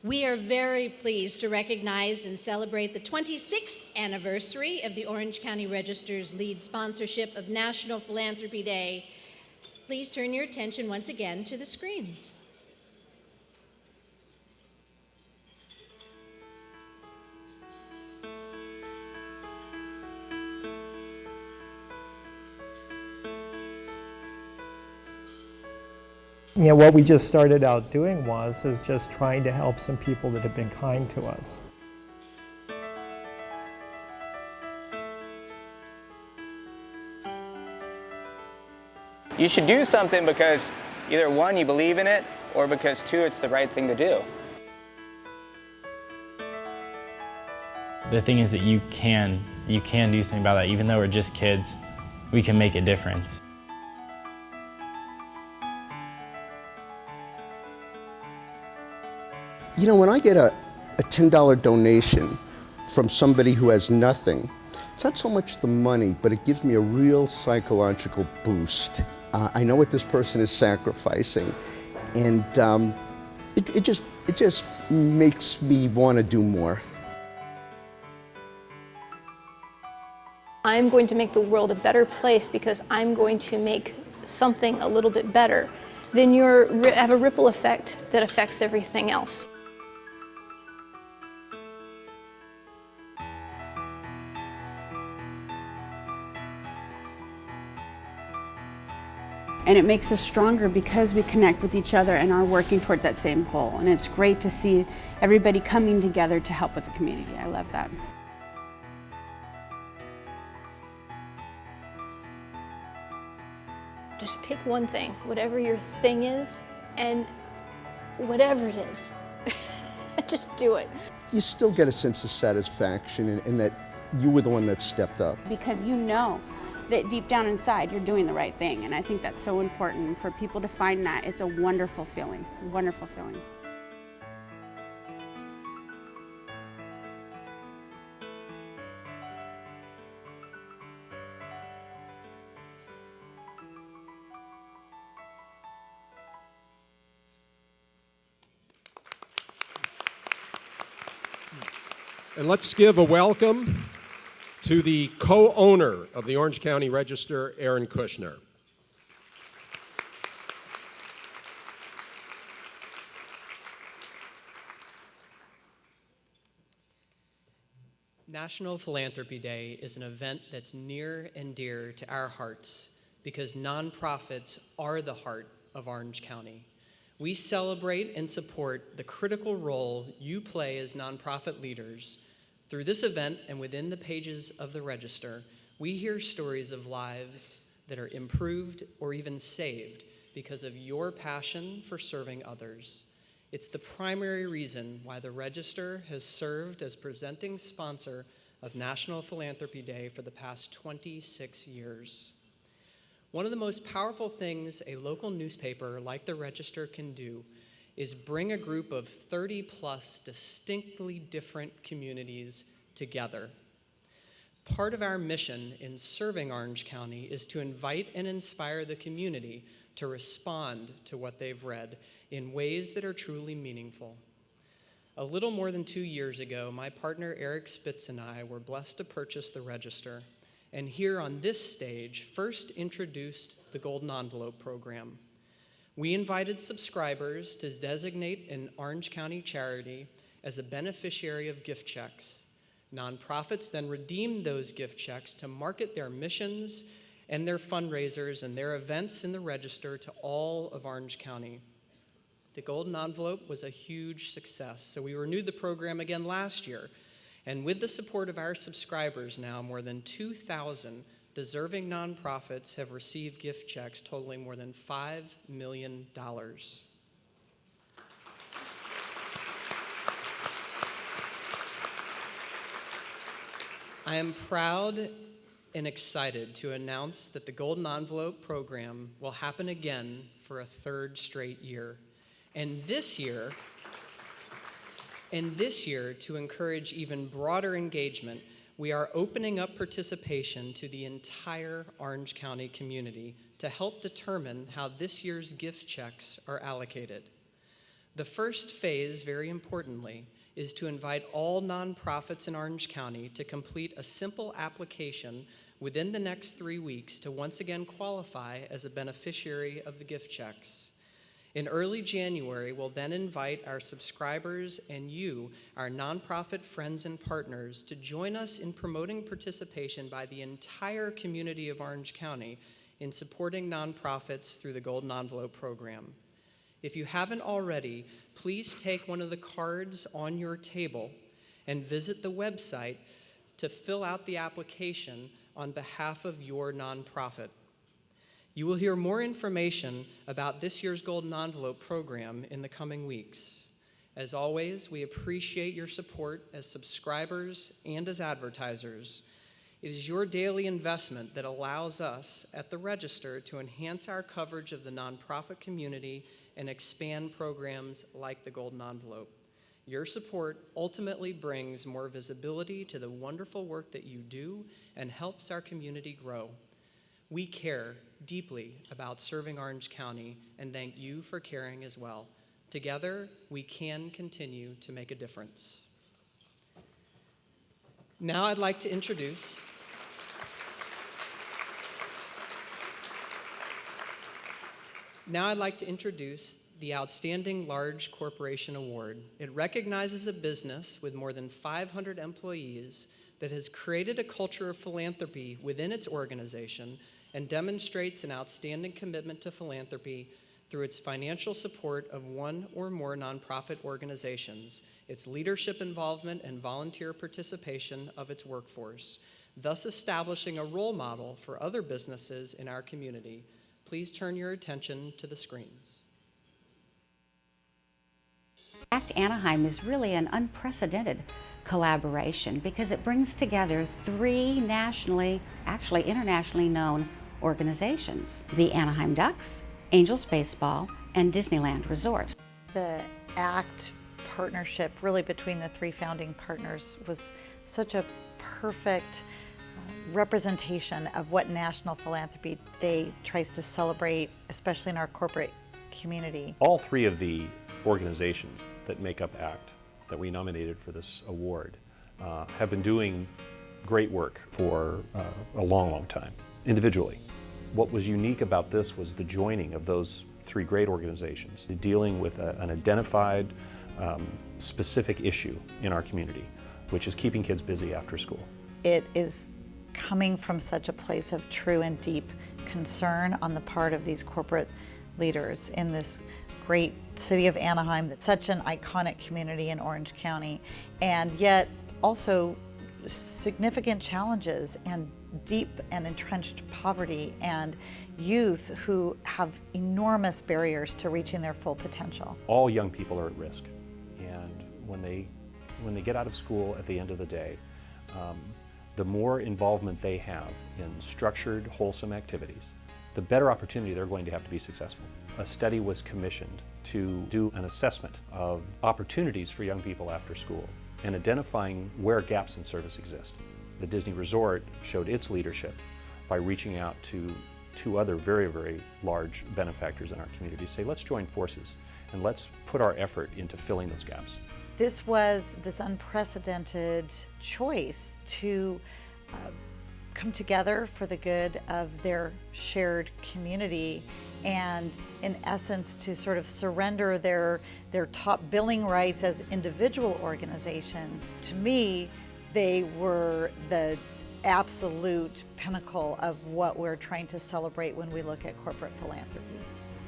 We are very pleased to recognize and celebrate the 26th anniversary of the Orange County Register's lead sponsorship of National Philanthropy Day. Please turn your attention once again to the screens. You know, what we just started out doing is just trying to help some people that have been kind to us. You should do something because either one, you believe in it, or because two, it's the right thing to do. The thing is that you can do something about that. Even though we're just kids, we can make a difference. You know, when I get a $10 donation from somebody who has nothing, it's not so much the money, but it gives me a real psychological boost. I know what this person is sacrificing, and it just makes me want to do more. I'm going to make the world a better place because I'm going to make something a little bit better. Then you have a ripple effect that affects everything else. And it makes us stronger because we connect with each other and are working towards that same goal. And it's great to see everybody coming together to help with the community. I love that. Just pick one thing, whatever your thing is, and whatever it is, just do it. You still get a sense of satisfaction in that you were the one that stepped up. Because you know that deep down inside you're doing the right thing, and I think that's so important for people to find that. It's a wonderful feeling, wonderful feeling. And let's give a welcome to the co-owner of the Orange County Register, Aaron Kushner. National Philanthropy Day is an event that's near and dear to our hearts because nonprofits are the heart of Orange County. We celebrate and support the critical role you play as nonprofit leaders. Through this event and within the pages of the Register, we hear stories of lives that are improved or even saved because of your passion for serving others. It's the primary reason why the Register has served as presenting sponsor of National Philanthropy Day for the past 26 years. One of the most powerful things a local newspaper like the Register can do is bring a group of 30+ distinctly different communities together. Part of our mission in serving Orange County is to invite and inspire the community to respond to what they've read in ways that are truly meaningful. A little more than 2 years ago, my partner Eric Spitz and I were blessed to purchase the Register, and here on this stage first introduced the Golden Envelope program. We invited subscribers to designate an Orange County charity as a beneficiary of gift checks. Nonprofits then redeemed those gift checks to market their missions and their fundraisers and their events in the Register to all of Orange County. The Golden Envelope was a huge success, so we renewed the program again last year. And with the support of our subscribers now, more than 2,000 deserving nonprofits have received gift checks totaling more than $5 million. I am proud and excited to announce that the Golden Envelope program will happen again for a third straight year. And this year, to encourage even broader engagement, we are opening up participation to the entire Orange County community to help determine how this year's gift checks are allocated. The first phase, very importantly, is to invite all nonprofits in Orange County to complete a simple application within the next 3 weeks to once again qualify as a beneficiary of the gift checks. In early January, we'll then invite our subscribers and you, our nonprofit friends and partners, to join us in promoting participation by the entire community of Orange County in supporting nonprofits through the Golden Envelope program. If you haven't already, please take one of the cards on your table and visit the website to fill out the application on behalf of your nonprofit. You will hear more information about this year's Golden Envelope program in the coming weeks. As always, we appreciate your support as subscribers and as advertisers. It is your daily investment that allows us at the Register to enhance our coverage of the nonprofit community and expand programs like the Golden Envelope. Your support ultimately brings more visibility to the wonderful work that you do and helps our community grow. We care deeply about serving Orange County and thank you for caring as well. Together, we can continue to make a difference. Now I'd like to introduce the Outstanding Large Corporation Award. It recognizes a business with more than 500 employees that has created a culture of philanthropy within its organization and demonstrates an outstanding commitment to philanthropy through its financial support of one or more nonprofit organizations, its leadership involvement and volunteer participation of its workforce, thus establishing a role model for other businesses in our community. Please turn your attention to the screens. ACT Anaheim is really an unprecedented collaboration because it brings together 3 nationally, actually internationally known organizations: the Anaheim Ducks, Angels Baseball, and Disneyland Resort. The ACT partnership, really between the 3 founding partners, was such a perfect representation of what National Philanthropy Day tries to celebrate, especially in our corporate community. All 3 of the organizations that make up ACT that we nominated for this award have been doing great work for a long, long time, individually. What was unique about this was the joining of those 3 great organizations, dealing with an identified, specific issue in our community, which is keeping kids busy after school. It is coming from such a place of true and deep concern on the part of these corporate leaders in this great city of Anaheim, that's such an iconic community in Orange County, and yet also significant challenges and deep and entrenched poverty and youth who have enormous barriers to reaching their full potential. All young people are at risk, and when they get out of school at the end of the day, the more involvement they have in structured, wholesome activities, the better opportunity they're going to have to be successful. A study was commissioned to do an assessment of opportunities for young people after school and identifying where gaps in service exist. The Disney Resort showed its leadership by reaching out to 2 other very, very large benefactors in our community to say, let's join forces and let's put our effort into filling those gaps. This was this unprecedented choice to come together for the good of their shared community and in essence to sort of surrender their top billing rights as individual organizations. To me, they were the absolute pinnacle of what we're trying to celebrate when we look at corporate philanthropy.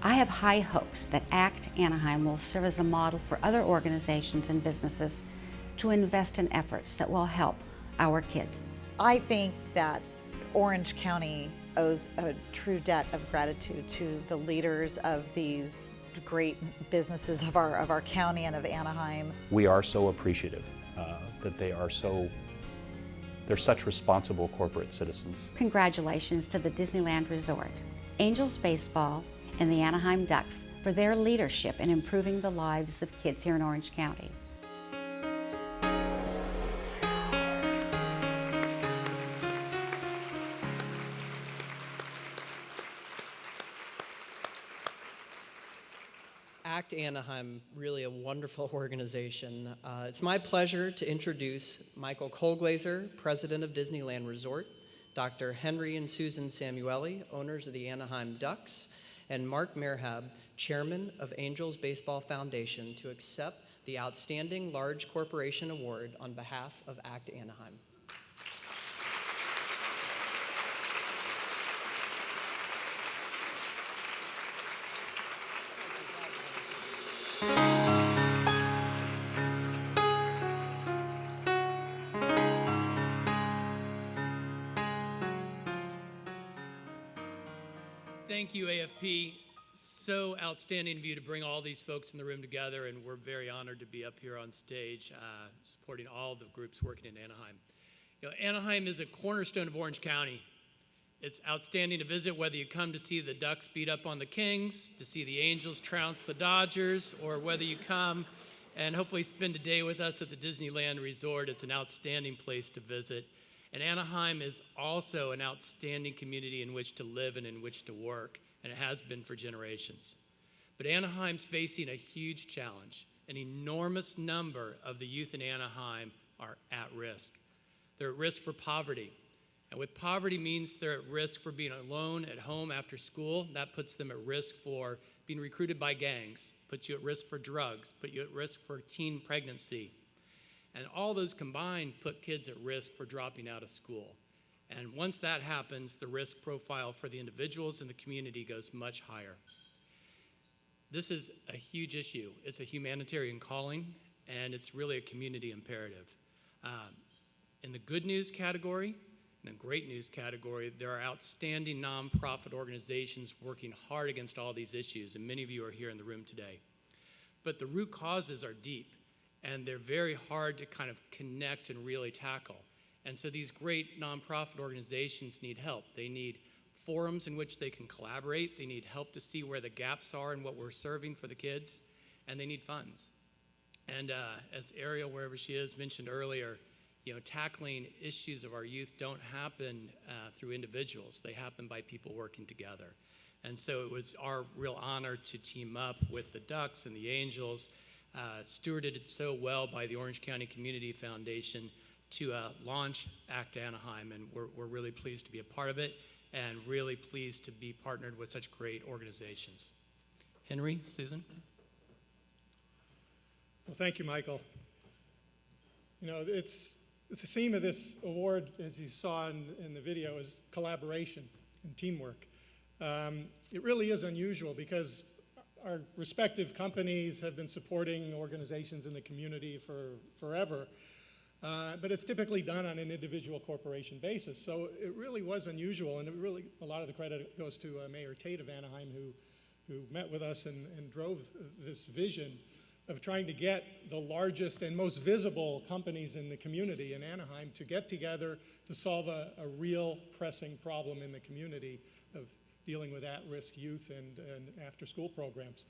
I have high hopes that ACT Anaheim will serve as a model for other organizations and businesses to invest in efforts that will help our kids. I think that Orange County owes a true debt of gratitude to the leaders of these great businesses of our county and of Anaheim. We are so appreciative that they're They're such responsible corporate citizens. Congratulations to the Disneyland Resort, Angels Baseball, and the Anaheim Ducks for their leadership in improving the lives of kids here in Orange County. ACT Anaheim, really a wonderful organization. It's my pleasure to introduce Michael Colglazer, President of Disneyland Resort, Dr. Henry and Susan Samueli, owners of the Anaheim Ducks, and Mark Merhab, Chairman of Angels Baseball Foundation, to accept the Outstanding Large Corporation Award on behalf of ACT Anaheim. Thank you, AFP. So outstanding of you to bring all these folks in the room together, and we're very honored to be up here on stage supporting all the groups working in Anaheim. You know, Anaheim is a cornerstone of Orange County. It's outstanding to visit, whether you come to see the Ducks beat up on the Kings, to see the Angels trounce the Dodgers, or whether you come and hopefully spend a day with us at the Disneyland Resort. It's an outstanding place to visit. And Anaheim is also an outstanding community in which to live and in which to work, and it has been for generations. But Anaheim's facing a huge challenge. An enormous number of the youth in Anaheim are at risk. They're at risk for poverty. And with poverty means they're at risk for being alone at home after school. That puts them at risk for being recruited by gangs, puts you at risk for drugs, put you at risk for teen pregnancy. And all those combined put kids at risk for dropping out of school. And once that happens, the risk profile for the individuals in the community goes much higher. This is a huge issue. It's a humanitarian calling, and it's really a community imperative. In the good news category, in the great news category, there are outstanding nonprofit organizations working hard against all these issues, and many of you are here in the room today. But the root causes are deep, and they're very hard to kind of connect and really tackle. And so these great nonprofit organizations need help. They need forums in which they can collaborate. They need help to see where the gaps are in what we're serving for the kids, and they need funds. And as Ariel, wherever she is, mentioned earlier, you know, tackling issues of our youth don't happen through individuals. They happen by people working together. And so it was our real honor to team up with the Ducks and the Angels, stewarded it so well by the Orange County Community Foundation to launch ACT Anaheim, and we're really pleased to be a part of it and really pleased to be partnered with such great organizations. Henry, Susan? Well, thank you, Michael. You know, it's the theme of this award, as you saw in the video, is collaboration and teamwork. It really is unusual because our respective companies have been supporting organizations in the community for forever, but it's typically done on an individual corporation basis. So it really was unusual, and it really, a lot of the credit goes to Mayor Tate of Anaheim, who met with us and drove this vision of trying to get the largest and most visible companies in the community in Anaheim to get together to solve a real pressing problem in the community of dealing with at-risk youth and after-school programs.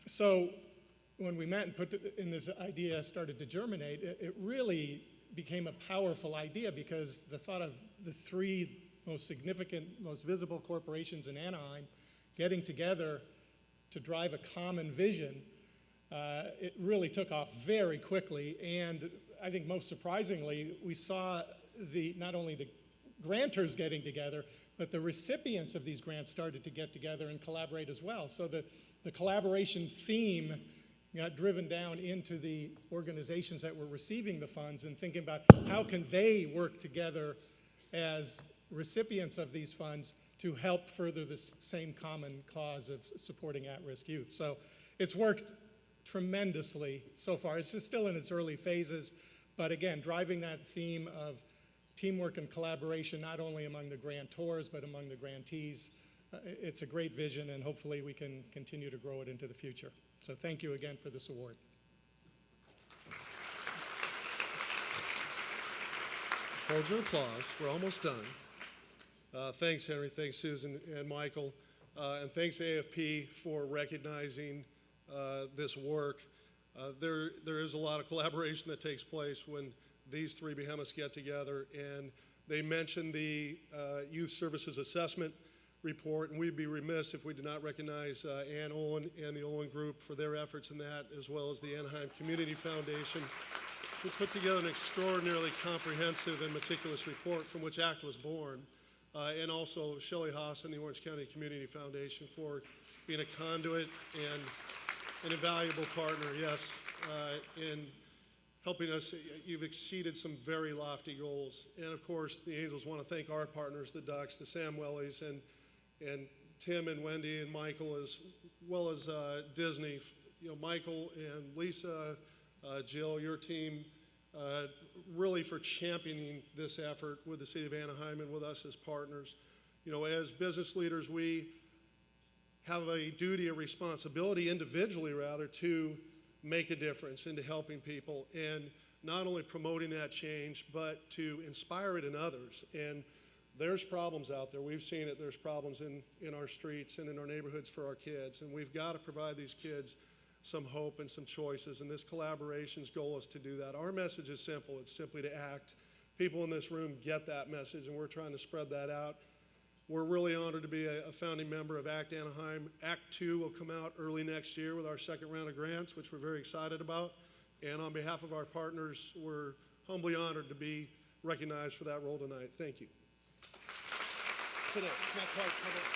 So when we met and put in this idea started to germinate, it really became a powerful idea because the thought of the three most significant, most visible corporations in Anaheim getting together to drive a common vision, it really took off very quickly. And I think most surprisingly, we saw not only the grantors getting together, but the recipients of these grants started to get together and collaborate as well. So the collaboration theme got driven down into the organizations that were receiving the funds and thinking about how can they work together as recipients of these funds to help further this same common cause of supporting at-risk youth. So it's worked tremendously so far. It's just still in its early phases, but again, driving that theme of teamwork and collaboration, not only among the grantors, but among the grantees. It's a great vision, and hopefully we can continue to grow it into the future. So thank you again for this award. Hold your applause. We're almost done. Thanks, Henry. Thanks, Susan and Michael. And thanks, AFP, for recognizing this work. There is a lot of collaboration that takes place when these three behemoths get together. And they mentioned the Youth Services Assessment Report, and we'd be remiss if we did not recognize Ann Olin and the Olin Group for their efforts in that, as well as the Anaheim Community Foundation, who put together an extraordinarily comprehensive and meticulous report from which ACT was born, and also Shelley Haas and the Orange County Community Foundation for being a conduit and an invaluable partner, yes, in helping us. You've exceeded some very lofty goals. And of course, the Angels want to thank our partners, the Ducks, the Samwellies, and Tim and Wendy and Michael, as well as Disney. You know, Michael and Lisa, Jill, your team, really for championing this effort with the City of Anaheim and with us as partners. You know, as business leaders, we have a duty, a responsibility, individually rather, to make a difference into helping people and not only promoting that change, but to inspire it in others. And there's problems out there. We've seen it. There's problems in our streets and in our neighborhoods for our kids. And we've got to provide these kids some hope and some choices. And this collaboration's goal is to do that. Our message is simple. It's simply to act. People in this room get that message, and we're trying to spread that out. We're really honored to be a founding member of ACT Anaheim. Act 2 will come out early next year with our second round of grants, which we're very excited about. And on behalf of our partners, we're humbly honored to be recognized for that role tonight. Thank you. Today, it's not quite today.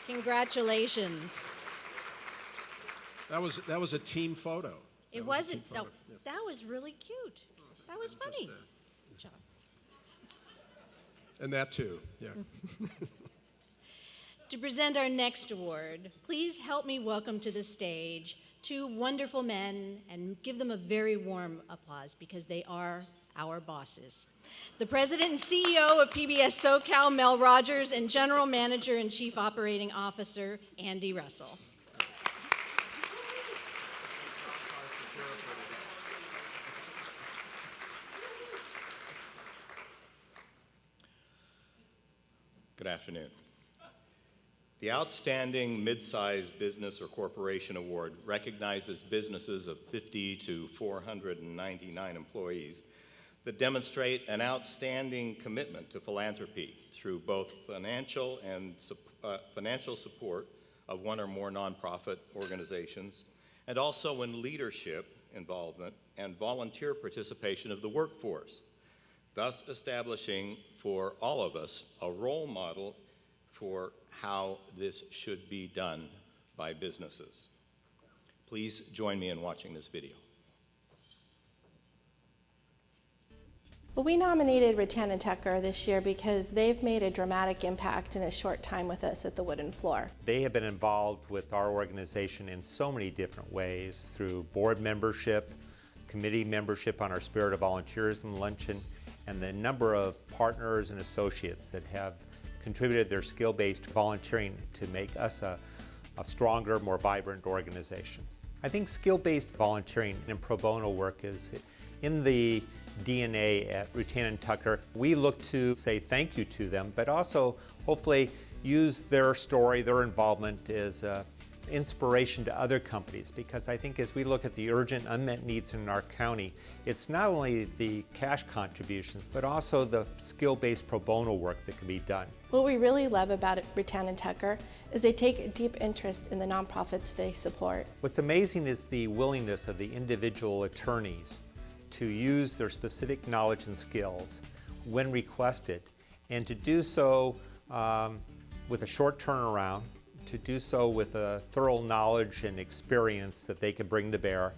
Congratulations. That was a team photo. It wasn't. Oh, that was really cute. That was funny. Good job. And that too, yeah. To present our next award, please help me welcome to the stage two wonderful men and give them a very warm applause because they are our bosses. The President and CEO of PBS SoCal, Mel Rogers, and General Manager and Chief Operating Officer, Andy Russell. Good afternoon. The Outstanding Mid-Sized Business or Corporation Award recognizes businesses of 50 to 499 employees that demonstrate an outstanding commitment to philanthropy through both financial support of one or more nonprofit organizations, and also in leadership involvement and volunteer participation of the workforce, thus establishing for all of us a role model for how this should be done by businesses. Please join me in watching this video. Well, we nominated Rattan and Tucker this year because they've made a dramatic impact in a short time with us at the Wooden Floor. They have been involved with our organization in so many different ways through board membership, committee membership on our Spirit of Volunteerism luncheon, and the number of partners and associates that have contributed their skill-based volunteering to make us a stronger, more vibrant organization. I think skill-based volunteering and pro bono work is in the DNA at Rattan and Tucker. We look to say thank you to them, but also hopefully use their story, their involvement as inspiration to other companies, because I think as we look at the urgent unmet needs in our county, it's not only the cash contributions, but also the skill-based pro bono work that can be done. What we really love about Rattan and Tucker is they take a deep interest in the nonprofits they support. What's amazing is the willingness of the individual attorneys to use their specific knowledge and skills when requested, and to do so with a short turnaround to do so with a thorough knowledge and experience that they can bring to bear,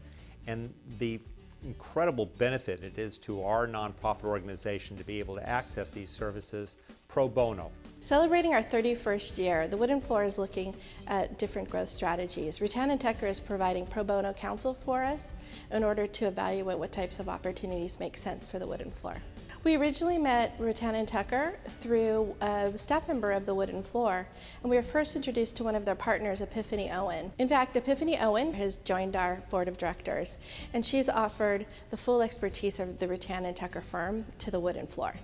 and the incredible benefit it is to our nonprofit organization to be able to access these services pro bono. Celebrating our 31st year, the Wooden Floor is looking at different growth strategies. Rutan & Tucker is providing pro bono counsel for us in order to evaluate what types of opportunities make sense for the Wooden Floor. We originally met Rutan & Tucker through a staff member of the Wooden Floor, and we were first introduced to one of their partners, Epiphany Owen. In fact, Epiphany Owen has joined our board of directors, and she's offered the full expertise of the Rutan & Tucker firm to the Wooden Floor.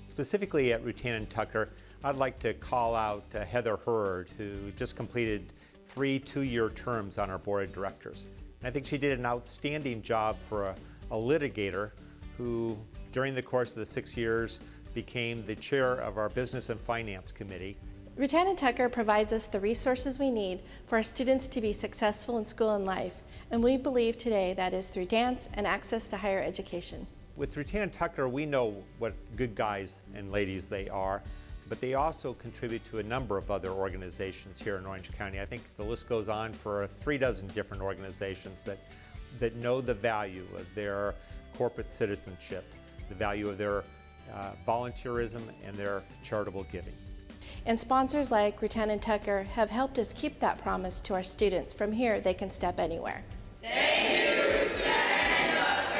Specifically at Rutan & Tucker, I'd like to call out Heather Hurd, who just completed 3 two-year terms on our board of directors. And I think she did an outstanding job for a litigator who, during the course of the 6 years, became the chair of our Business and Finance Committee. Rutan & Tucker provides us the resources we need for our students to be successful in school and life, and we believe today that is through dance and access to higher education. With Rutan & Tucker, we know what good guys and ladies they are, but they also contribute to a number of other organizations here in Orange County. I think the list goes on for 3 dozen different organizations that know the value of their corporate citizenship, the value of their volunteerism and their charitable giving. And sponsors like Rutan & Tucker have helped us keep that promise to our students. From here, they can step anywhere. Thank you, Rutan & Tucker.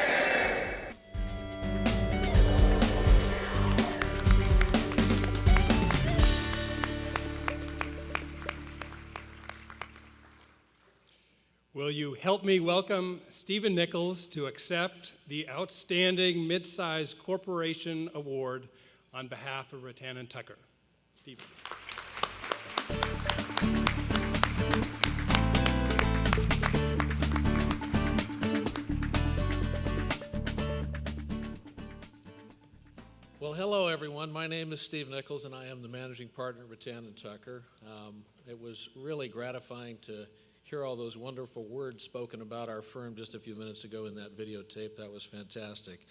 Will you help me welcome Stephen Nichols to accept the Outstanding Mid-Size Corporation Award on behalf of Rutan & Tucker. Stephen. Well, hello everyone. My name is Steve Nichols and I am the managing partner at Rutan & Tucker. It was really gratifying to hear all those wonderful words spoken about our firm just a few minutes ago in that videotape. That was fantastic.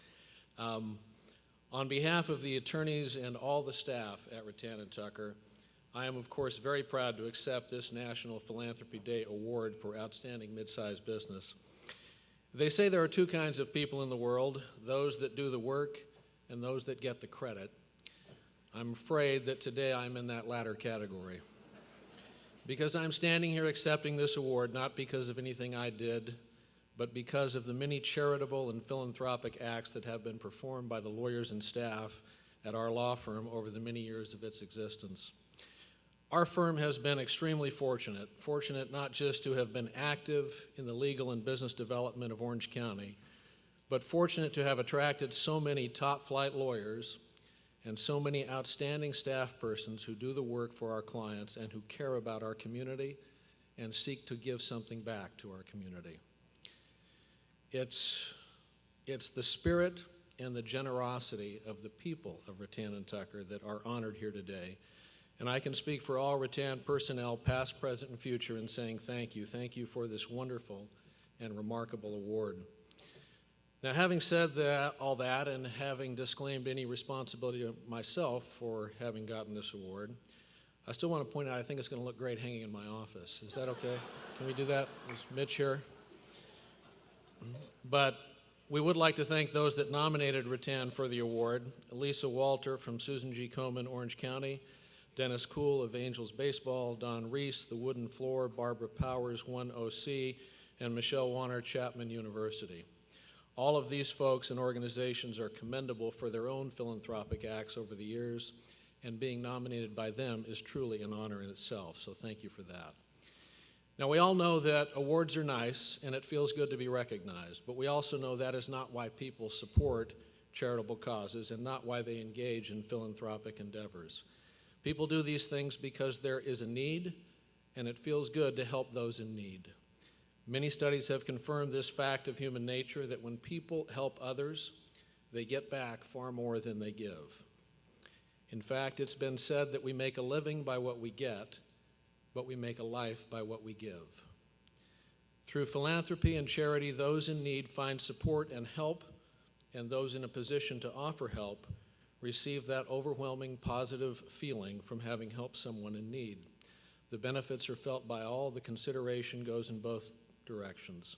On behalf of the attorneys and all the staff at Rutan & Tucker, I am of course very proud to accept this National Philanthropy Day Award for Outstanding Mid-Sized Business. They say there are 2 kinds of people in the world, those that do the work and those that get the credit. I'm afraid that today I'm in that latter category. Because I'm standing here accepting this award not because of anything I did, but because of the many charitable and philanthropic acts that have been performed by the lawyers and staff at our law firm over the many years of its existence. Our firm has been extremely fortunate not just to have been active in the legal and business development of Orange County, but fortunate to have attracted so many top-flight lawyers and so many outstanding staff persons who do the work for our clients and who care about our community and seek to give something back to our community. It's the spirit and the generosity of the people of Rutan & Tucker that are honored here today. And I can speak for all Rutan personnel, past, present, and future, in saying thank you. Thank you for this wonderful and remarkable award. Now, having said all that and having disclaimed any responsibility of myself for having gotten this award, I still want to point out I think it's going to look great hanging in my office. Is that okay? Can we do that? Is Mitch here? But we would like to thank those that nominated Rutan for the award: Lisa Walter from Susan G. Komen, Orange County, Dennis Kuhl of Angels Baseball, Don Reese, The Wooden Floor, Barbara Powers, 1OC, and Michelle Warner, Chapman University. All of these folks and organizations are commendable for their own philanthropic acts over the years, and being nominated by them is truly an honor in itself, so thank you for that. Now, we all know that awards are nice, and it feels good to be recognized, but we also know that is not why people support charitable causes and not why they engage in philanthropic endeavors. People do these things because there is a need, and it feels good to help those in need. Many studies have confirmed this fact of human nature, that when people help others, they get back far more than they give. In fact, it's been said that we make a living by what we get, but we make a life by what we give. Through philanthropy and charity, those in need find support and help, and those in a position to offer help receive that overwhelming positive feeling from having helped someone in need. The benefits are felt by all. The consideration goes in both directions.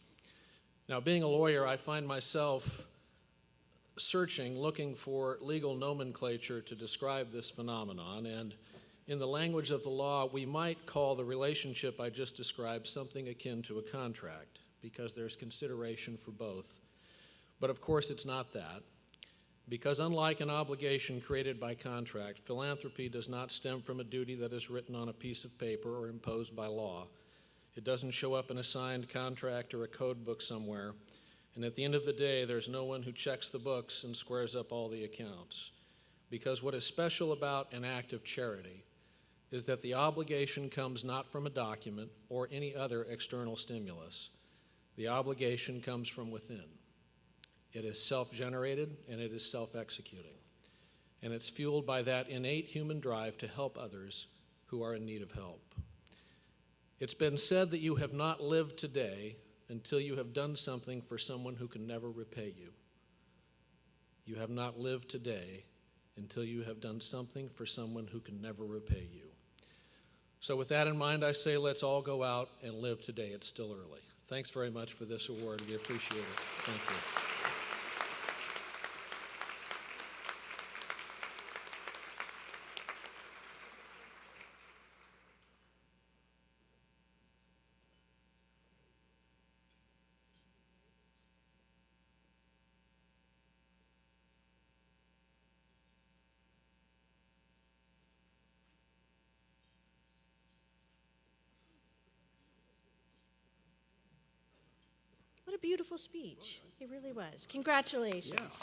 Now, being a lawyer, I find myself searching, looking for legal nomenclature to describe this phenomenon, and in the language of the law, we might call the relationship I just described something akin to a contract, because there's consideration for both. But of course, it's not that, because unlike an obligation created by contract, philanthropy does not stem from a duty that is written on a piece of paper or imposed by law. It doesn't show up in a signed contract or a code book somewhere, and at the end of the day, there's no one who checks the books and squares up all the accounts. Because what is special about an act of charity is that the obligation comes not from a document or any other external stimulus. The obligation comes from within. It is self-generated and it is self-executing. And it's fueled by that innate human drive to help others who are in need of help. It's been said that you have not lived today until you have done something for someone who can never repay you. You have not lived today until you have done something for someone who can never repay you. So with that in mind, I say let's all go out and live today. It's still early. Thanks very much for this award. We appreciate it. Thank you. What a beautiful speech. It really was. Congratulations. Yes.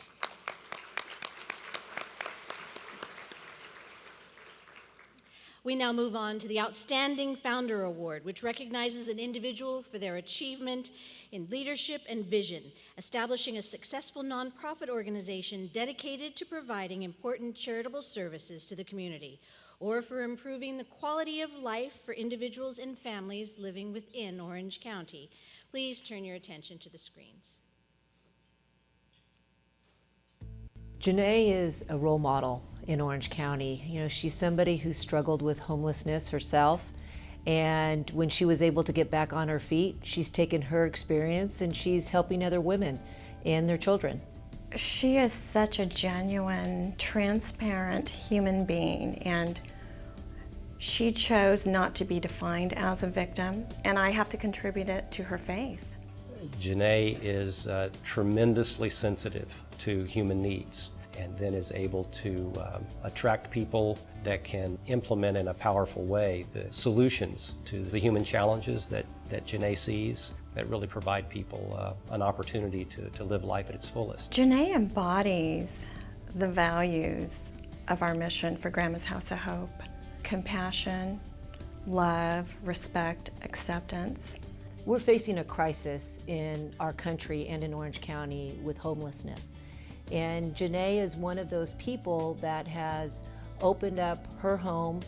We now move on to the Outstanding Founder Award, which recognizes an individual for their achievement in leadership and vision, establishing a successful nonprofit organization dedicated to providing important charitable services to the community, or for improving the quality of life for individuals and families living within Orange County. Please turn your attention to the screens. Janae is a role model in Orange County. You know, she's somebody who struggled with homelessness herself, and when she was able to get back on her feet, she's taken her experience and she's helping other women and their children. She is such a genuine, transparent human being, and she chose not to be defined as a victim, and I have to contribute it to her faith. Janae is tremendously sensitive to human needs, and then is able to attract people that can implement in a powerful way the solutions to the human challenges that Janae sees, that really provide people an opportunity to live life at its fullest. Janae embodies the values of our mission for Grandma's House of Hope: compassion, love, respect, acceptance. We're facing a crisis in our country and in Orange County with homelessness. And Janae is one of those people that has opened up her home,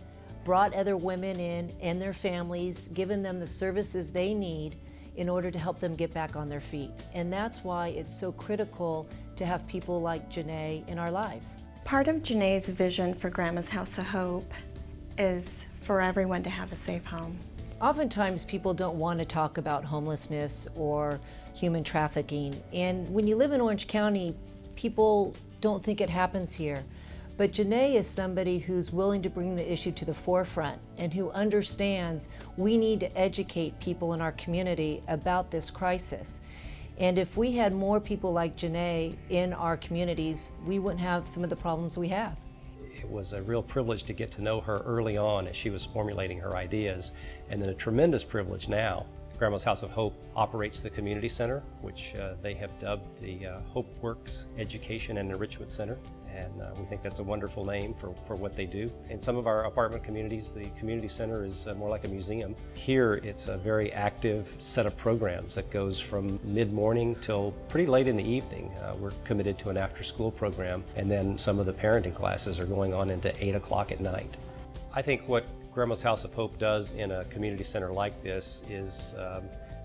brought other women in and their families, given them the services they need in order to help them get back on their feet. And that's why it's so critical to have people like Janae in our lives. Part of Janae's vision for Grandma's House of Hope is for everyone to have a safe home. Oftentimes people don't want to talk about homelessness or human trafficking. And when you live in Orange County, people don't think it happens here. But Janae is somebody who's willing to bring the issue to the forefront and who understands we need to educate people in our community about this crisis. And if we had more people like Janae in our communities, we wouldn't have some of the problems we have. It was a real privilege to get to know her early on as she was formulating her ideas, and then a tremendous privilege now. Grandma's House of Hope operates the community center, which they have dubbed the Hope Works Education and Enrichment Center, and we think that's a wonderful name for what they do. In some of our apartment communities, the community center is more like a museum. Here, it's a very active set of programs that goes from mid-morning till pretty late in the evening. We're committed to an after-school program, and then some of the parenting classes are going on into 8 o'clock at night. I think what Grandma's House of Hope does in a community center like this is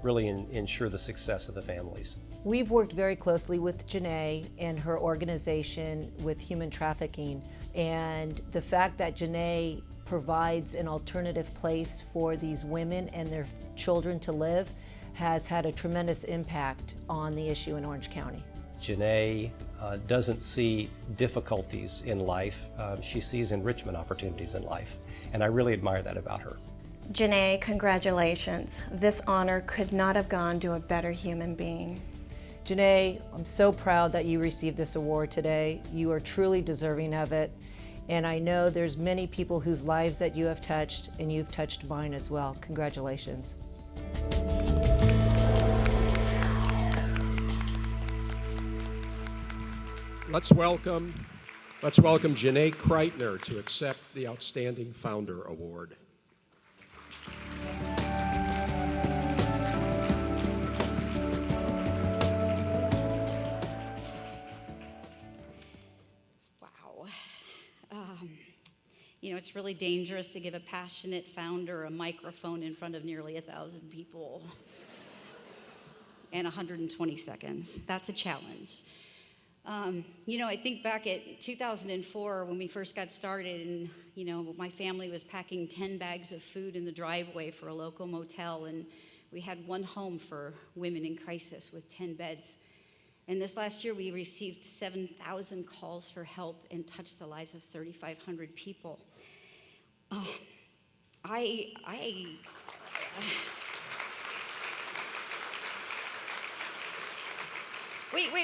really ensure the success of the families. We've worked very closely with Janae and her organization with human trafficking, and the fact that Janae provides an alternative place for these women and their children to live has had a tremendous impact on the issue in Orange County. Janae doesn't see difficulties in life. She sees enrichment opportunities in life, and I really admire that about her. Janae, congratulations. This honor could not have gone to a better human being. Janae, I'm so proud that you received this award today. You are truly deserving of it. And I know there's many people whose lives that you have touched, and you've touched mine as well. Congratulations. Let's welcome Janae Kreitner to accept the Outstanding Founder Award. You know, it's really dangerous to give a passionate founder a microphone in front of nearly 1,000 people and 120 seconds. That's a challenge. You know, I think back at 2004 when we first got started, and, you know, my family was packing 10 bags of food in the driveway for a local motel, and we had one home for women in crisis with 10 beds. And this last year, we received 7,000 calls for help and touched the lives of 3,500 people.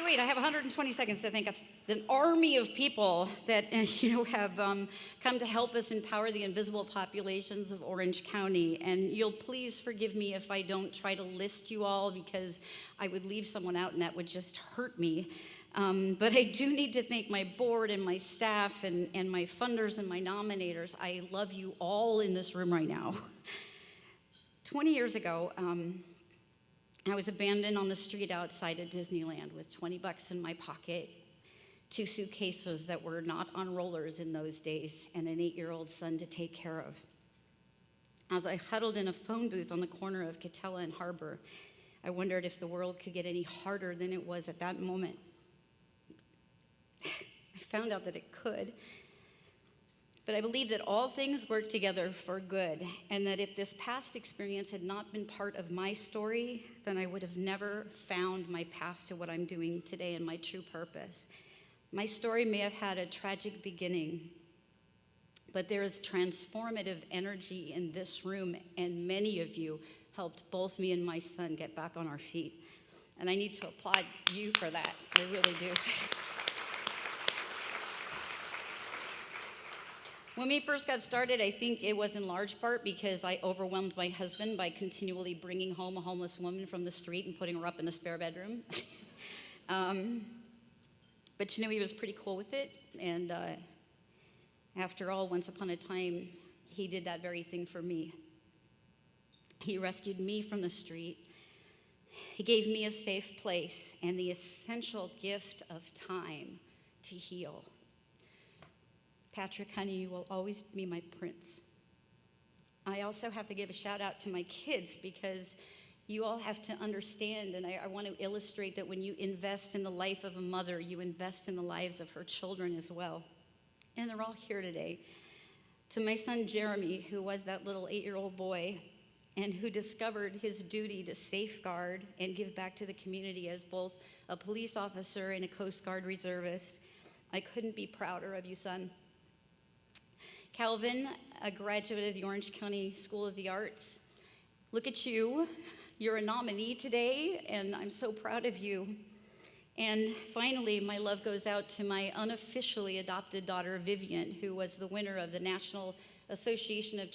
Wait, I have 120 seconds to think of an army of people that, you know, have come to help us empower the invisible populations of Orange County. And you'll please forgive me if I don't try to list you all, because I would leave someone out and that would just hurt me. But I do need to thank my board and my staff and my funders and my nominators. I love you all in this room right now. 20 years ago, I was abandoned on the street outside of Disneyland with 20 bucks in my pocket, 2 suitcases that were not on rollers in those days, and an 8-year-old son to take care of. As I huddled in a phone booth on the corner of Catella and Harbor, I wondered if the world could get any harder than it was at that moment. I found out that it could. But I believe that all things work together for good, and that if this past experience had not been part of my story, then I would have never found my path to what I'm doing today and my true purpose. My story may have had a tragic beginning, but there is transformative energy in this room, and many of you helped both me and my son get back on our feet. And I need to applaud you for that. I really do. When we first got started, I think it was in large part because I overwhelmed my husband by continually bringing home a homeless woman from the street and putting her up in a spare bedroom. But you know, he was pretty cool with it. And after all, once upon a time, he did that very thing for me. He rescued me from the street. He gave me a safe place and the essential gift of time to heal. Patrick, honey, you will always be my prince. I also have to give a shout out to my kids, because you all have to understand, and I want to illustrate that when you invest in the life of a mother, you invest in the lives of her children as well. And they're all here today. To my son Jeremy, who was that little 8-year-old boy, and who discovered his duty to safeguard and give back to the community as both a police officer and a Coast Guard reservist, I couldn't be prouder of you, son. Calvin, a graduate of the Orange County School of the Arts, look at you. You're a nominee today, and I'm so proud of you. And finally, my love goes out to my unofficially adopted daughter, Vivian, who was the winner of the National Association of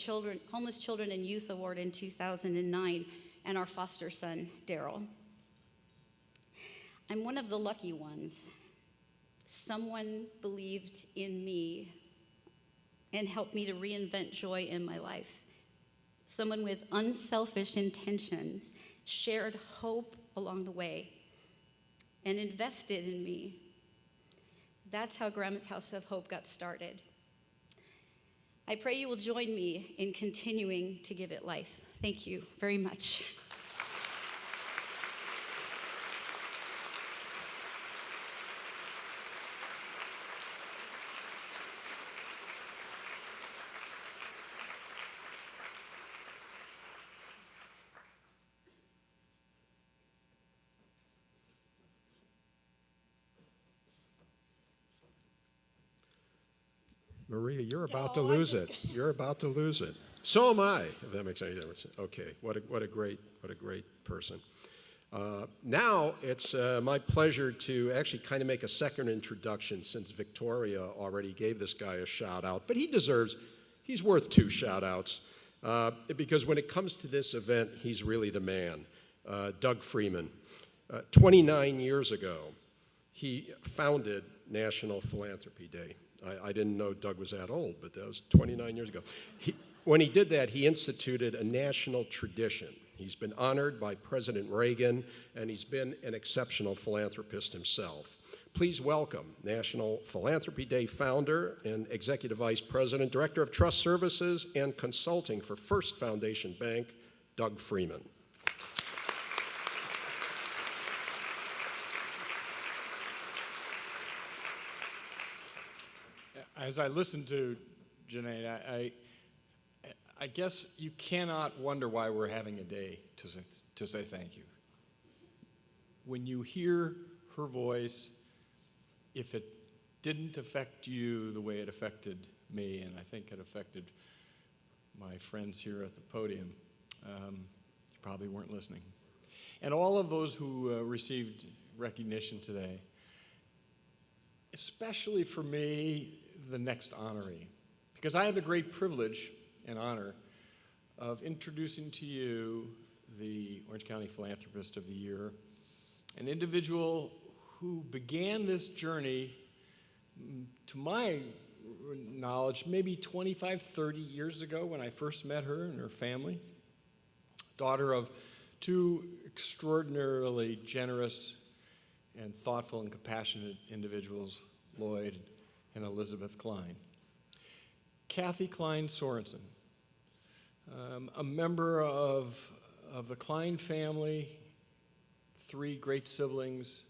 Homeless Children and Youth Award in 2009, and our foster son, Daryl. I'm one of the lucky ones. Someone believed in me and helped me to reinvent joy in my life. Someone with unselfish intentions shared hope along the way and invested in me. That's how Grandma's House of Hope got started. I pray you will join me in continuing to give it life. Thank you very much. Maria, you're about to lose it. You're about to lose it. So am I, if that makes any difference. Okay, what a great person. Now it's my pleasure to actually kind of make a second introduction, since Victoria already gave this guy a shout out, but he's worth 2 shout outs, because when it comes to this event, he's really the man. Doug Freeman. 29 years ago, he founded National Philanthropy Day. I didn't know Doug was that old, but that was 29 years ago. When he did that, he instituted a national tradition. He's been honored by President Reagan, and he's been an exceptional philanthropist himself. Please welcome National Philanthropy Day founder and Executive Vice President, Director of Trust Services and Consulting for First Foundation Bank, Doug Freeman. As I listened to Janae, I guess you cannot wonder why we're having a day to say thank you. When you hear her voice, if it didn't affect you the way it affected me, and I think it affected my friends here at the podium, you probably weren't listening. And all of those who received recognition today, especially for me, the next honoree, because I have the great privilege and honor of introducing to you the Orange County Philanthropist of the Year, an individual who began this journey, to my knowledge, maybe 25, 30 years ago when I first met her and her family, daughter of 2 extraordinarily generous and thoughtful and compassionate individuals, Lloyd and Elizabeth Klein. Kathy Klein Sorensen, a member of the Klein family, 3 great siblings,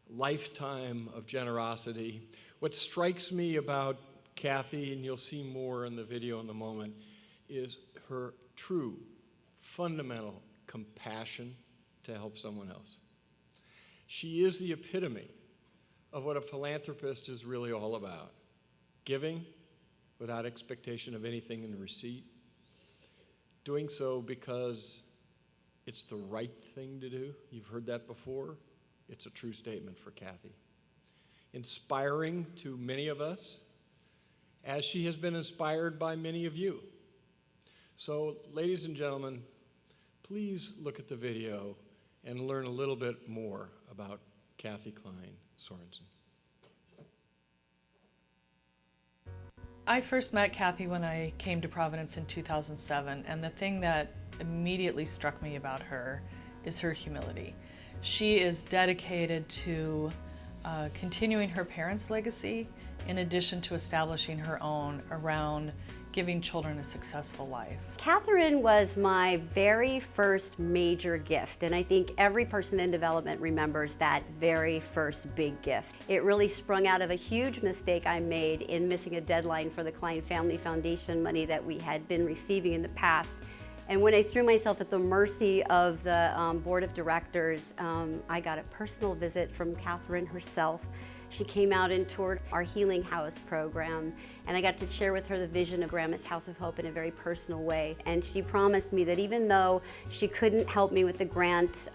lifetime of generosity. What strikes me about Kathy, and you'll see more in the video in a moment, is her true, fundamental compassion to help someone else. She is the epitome of what a philanthropist is really all about. Giving without expectation of anything in receipt. Doing so because it's the right thing to do. You've heard that before. It's a true statement for Kathy. Inspiring to many of us, as she has been inspired by many of you. So, ladies and gentlemen, please look at the video and learn a little bit more about Kathy Klein Sorensen. I first met Kathy when I came to Providence in 2007, and the thing that immediately struck me about her is her humility. She is dedicated to continuing her parents' legacy in addition to establishing her own around giving children a successful life. Catherine was my very first major gift, and I think every person in development remembers that very first big gift. It really sprung out of a huge mistake I made in missing a deadline for the Klein Family Foundation money that we had been receiving in the past. And when I threw myself at the mercy of the board of directors, I got a personal visit from Catherine herself. She came out and toured our Healing House program, and I got to share with her the vision of Grandma's House of Hope in a very personal way. And she promised me that even though she couldn't help me with the grant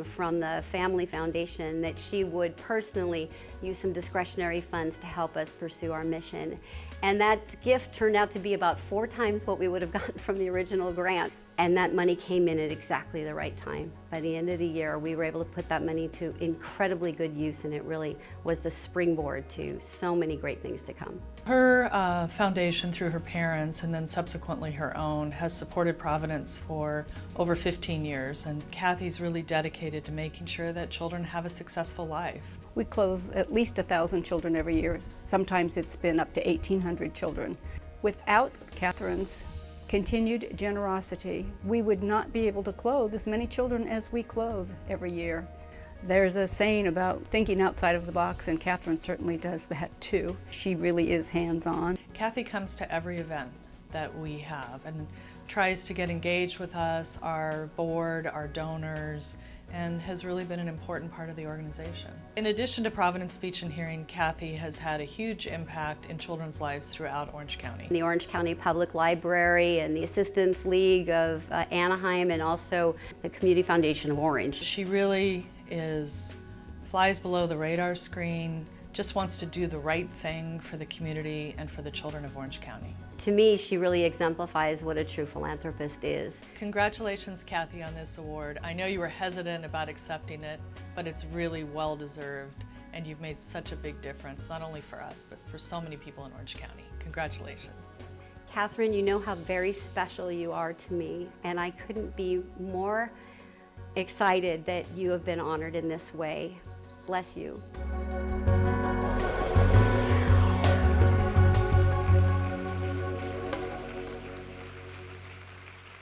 from the Family Foundation, that she would personally use some discretionary funds to help us pursue our mission. And that gift turned out to be about 4 times what we would have gotten from the original grant. And that money came in at exactly the right time. By the end of the year, we were able to put that money to incredibly good use, and it really was the springboard to so many great things to come. Her foundation, through her parents and then subsequently her own, has supported Providence for over 15 years, and Kathy's really dedicated to making sure that children have a successful life. We clothe at least 1,000 children every year. Sometimes it's been up to 1,800 children. Without Catherine's continued generosity, we would not be able to clothe as many children as we clothe every year. There's a saying about thinking outside of the box, and Catherine certainly does that too. She really is hands-on. Kathy comes to every event that we have and tries to get engaged with us, our board, our donors, and has really been an important part of the organization. In addition to Providence Speech and Hearing, Kathy has had a huge impact in children's lives throughout Orange County. The Orange County Public Library and the Assistance League of Anaheim, and also the Community Foundation of Orange. She really flies below the radar screen, just wants to do the right thing for the community and for the children of Orange County. To me, she really exemplifies what a true philanthropist is. Congratulations, Kathy, on this award. I know you were hesitant about accepting it, but it's really well deserved, and you've made such a big difference, not only for us, but for so many people in Orange County. Congratulations. Catherine, you know how very special you are to me, and I couldn't be more excited that you have been honored in this way. Bless you.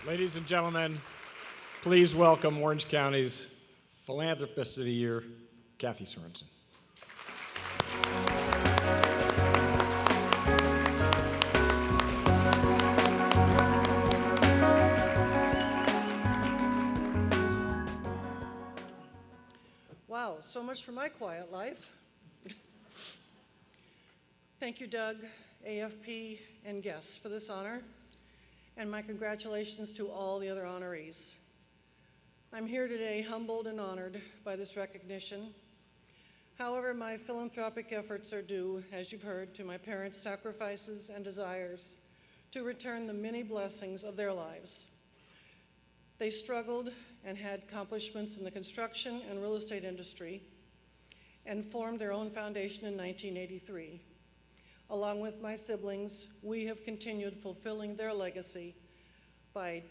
Ladies and gentlemen, please welcome Orange County's Philanthropist of the Year, Kathy Sorensen. Wow, so much for my quiet life. Thank you, Doug, AFP, and guests for this honor, and my congratulations to all the other honorees. I'm here today humbled and honored by this recognition. However, my philanthropic efforts are due, as you've heard, to my parents' sacrifices and desires to return the many blessings of their lives. They struggled and had accomplishments in the construction and real estate industry and formed their own foundation in 1983. Along with my siblings, we have continued fulfilling their legacy by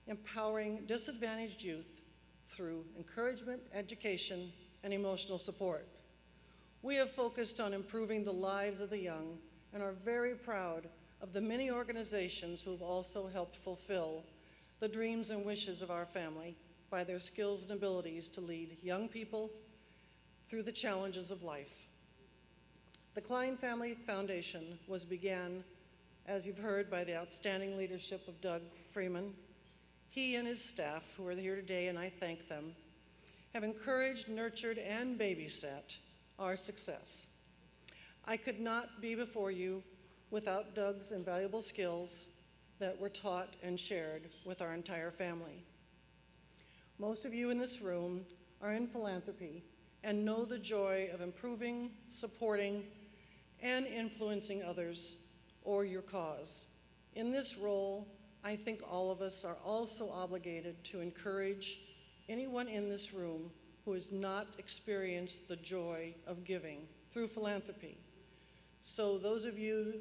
empowering disadvantaged youth through encouragement, education, and emotional support. We have focused on improving the lives of the young and are very proud of the many organizations who have also helped fulfill the dreams and wishes of our family by their skills and abilities to lead young people through the challenges of life. The Klein Family Foundation began, as you've heard, by the outstanding leadership of Doug Freeman. He and his staff, who are here today, and I thank them, have encouraged, nurtured, and babysat our success. I could not be before you without Doug's invaluable skills that were taught and shared with our entire family. Most of you in this room are in philanthropy and know the joy of improving, supporting, and influencing others or your cause. In this role, I think all of us are also obligated to encourage anyone in this room who has not experienced the joy of giving through philanthropy. So those of you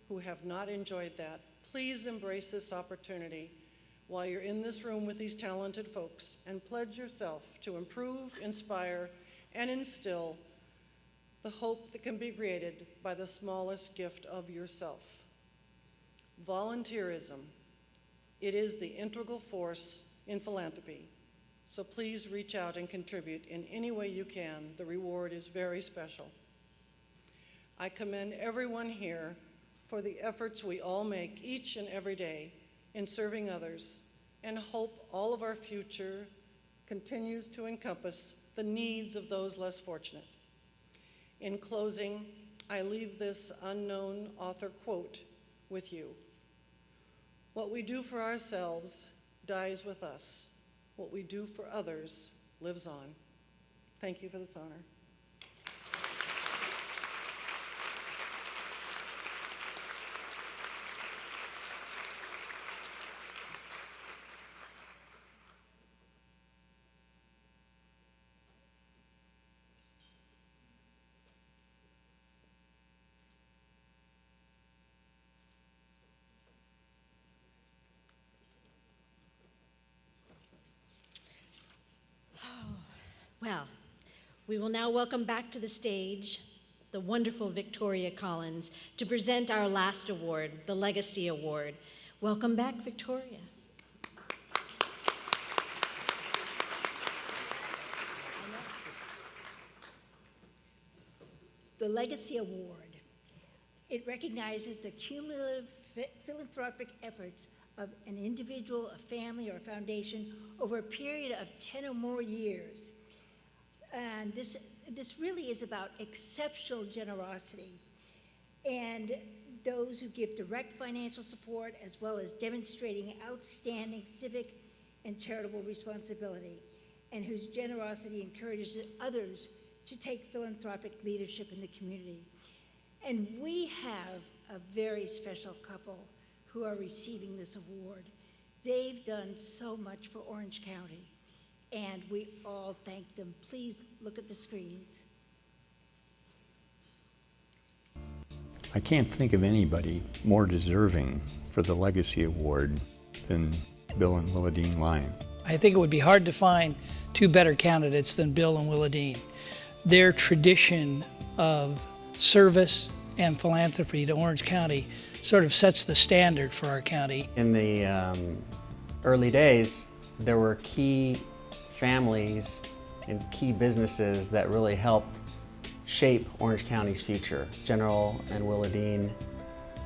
who have not enjoyed that, please embrace this opportunity while you're in this room with these talented folks and pledge yourself to improve, inspire, and instill the hope that can be created by the smallest gift of yourself. Volunteerism, it is the integral force in philanthropy. So please reach out and contribute in any way you can. The reward is very special. I commend everyone here for the efforts we all make each and every day in serving others, and hope all of our future continues to encompass the needs of those less fortunate. In closing, I leave this unknown author quote with you. What we do for ourselves dies with us. What we do for others lives on. Thank you for this honor. Well, we will now welcome back to the stage the wonderful Victoria Collins to present our last award, the Legacy Award. Welcome back, Victoria. The Legacy Award. It recognizes the cumulative philanthropic efforts of an individual, a family, or a foundation over a period of 10 or more years. And this really is about exceptional generosity and those who give direct financial support, as well as demonstrating outstanding civic and charitable responsibility, and whose generosity encourages others to take philanthropic leadership in the community. And we have a very special couple who are receiving this award. They've done so much for Orange County, and we all thank them. Please look at the screens. I can't think of anybody more deserving for the Legacy Award than Bill and Willadine Lyon. I think it would be hard to find two better candidates than Bill and Willadine. Their tradition of service and philanthropy to Orange County sort of sets the standard for our county. In the early days, there were key families and key businesses that really helped shape Orange County's future. General and Willadine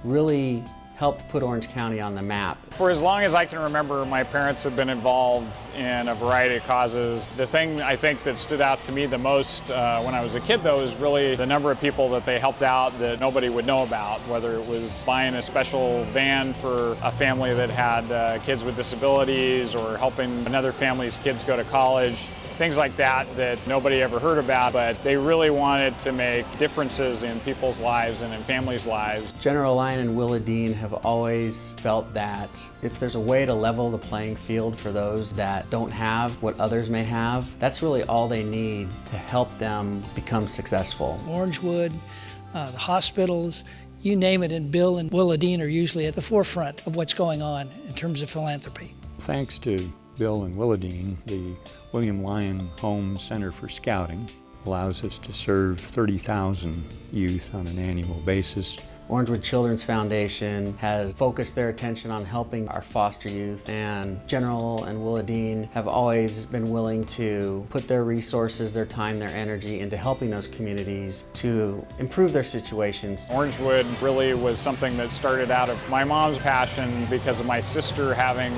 really helped put Orange County on the map. For as long as I can remember, my parents have been involved in a variety of causes. The thing I think that stood out to me the most when I was a kid, though, is really the number of people that they helped out that nobody would know about, whether it was buying a special van for a family that had kids with disabilities, or helping another family's kids go to college. Things like that that nobody ever heard about, but they really wanted to make differences in people's lives and in families' lives. General Lyon and Willadine have always felt that if there's a way to level the playing field for those that don't have what others may have, that's really all they need to help them become successful. Orangewood, the hospitals, you name it, and Bill and Willadine are usually at the forefront of what's going on in terms of philanthropy. Thanks to Bill and Willadine, the William Lyon Home Center for Scouting allows us to serve 30,000 youth on an annual basis. Orangewood Children's Foundation has focused their attention on helping our foster youth, and General and Willadine have always been willing to put their resources, their time, their energy into helping those communities to improve their situations. Orangewood really was something that started out of my mom's passion because of my sister having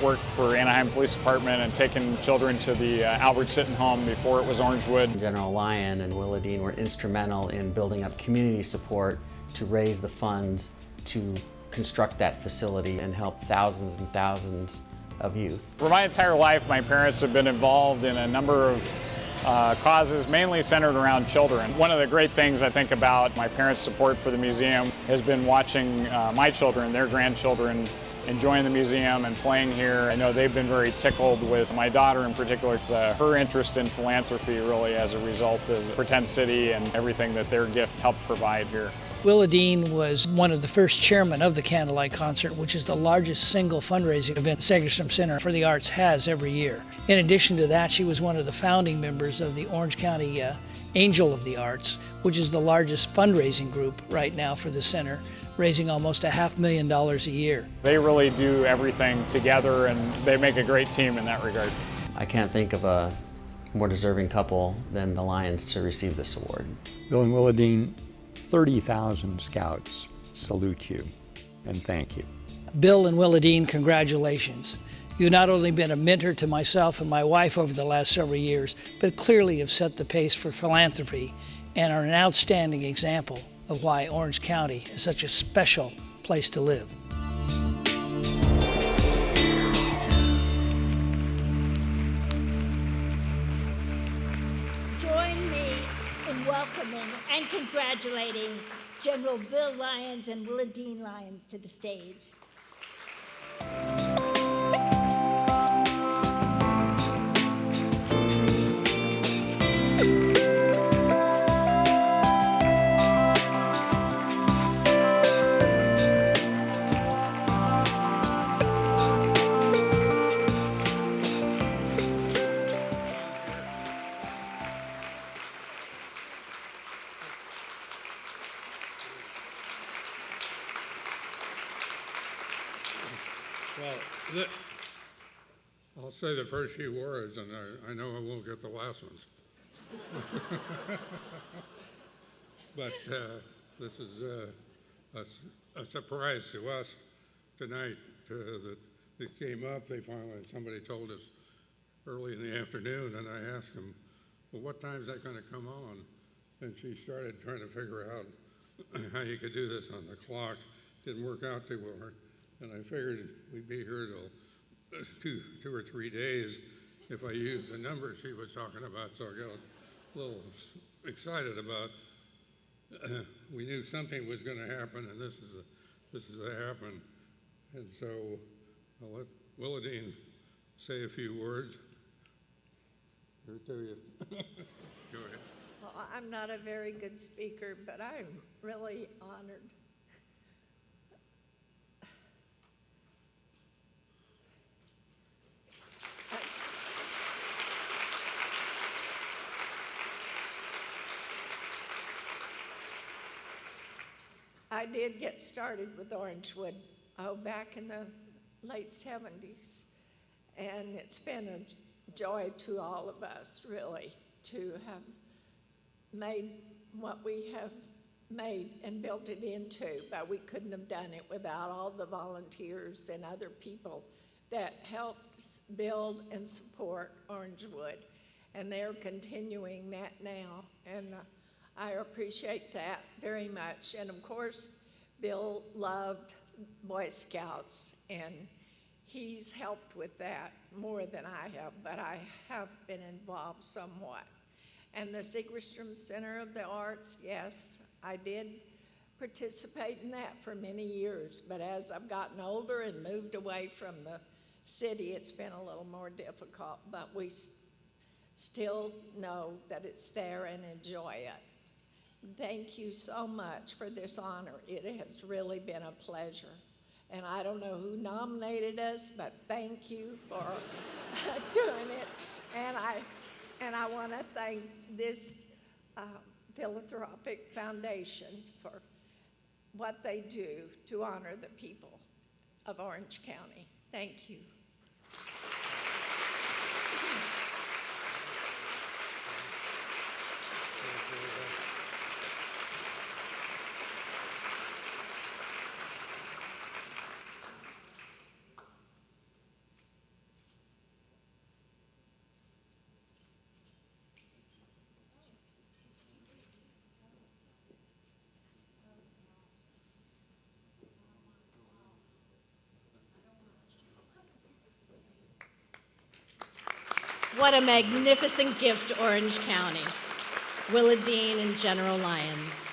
worked for Anaheim Police Department and taken children to the Albert Sitton Home before it was Orangewood. General Lyon and Willadine were instrumental in building up community support to raise the funds to construct that facility and help thousands and thousands of youth. For my entire life, my parents have been involved in a number of causes, mainly centered around children. One of the great things I think about my parents' support for the museum has been watching my children, their grandchildren, enjoying the museum and playing here. I know they've been very tickled with my daughter in particular, her interest in philanthropy really as a result of Pretend City and everything that their gift helped provide here. Willadine was one of the first chairmen of the Candlelight Concert, which is the largest single fundraising event Segerstrom Center for the Arts has every year. In addition to that, she was one of the founding members of the Orange County Angel of the Arts, which is the largest fundraising group right now for the center, raising almost $500,000 a year. They really do everything together, and they make a great team in that regard. I can't think of a more deserving couple than the Lyons to receive this award. Bill and Willadine, 30,000 Scouts salute you and thank you. Bill and Willadine, congratulations. You've not only been a mentor to myself and my wife over the last several years, but clearly have set the pace for philanthropy and are an outstanding example of why Orange County is such a special place to live. Join me in welcoming and congratulating General Bill Lyons and Willadine Lyons to the stage. Well, I'll say the first few words, and I know I won't get the last ones. But this is a surprise to us tonight. that came up, somebody told us early in the afternoon, and I asked them, well, what time is that going to come on? And she started trying to figure out how you could do this on the clock. Didn't work out too well. And I figured we'd be here till two or 3 days if I used the numbers she was talking about. So I got a little excited about. We knew something was going to happen, and this is to happen. And so I'll let Willadine say a few words. Or do you? Go ahead. Well, I'm not a very good speaker, but I'm really honored. I did get started with Orangewood, back in the late 70s, and it's been a joy to all of us, really, to have made what we have made and built it into, but we couldn't have done it without all the volunteers and other people that helped build and support Orangewood, and they're continuing that now, and I appreciate that very much. And of course, Bill loved Boy Scouts, and he's helped with that more than I have, but I have been involved somewhat. And the Segerstrom Center of the Arts, yes, I did participate in that for many years, but as I've gotten older and moved away from the city, it's been a little more difficult, but we still know that it's there and enjoy it. Thank you so much for this honor. It has really been a pleasure. And I don't know who nominated us, but thank you for doing it. And I want to thank this Philanthropic Foundation for what they do to honor the people of Orange County. Thank you. What a magnificent gift to Orange County. Willadine and General Lyons.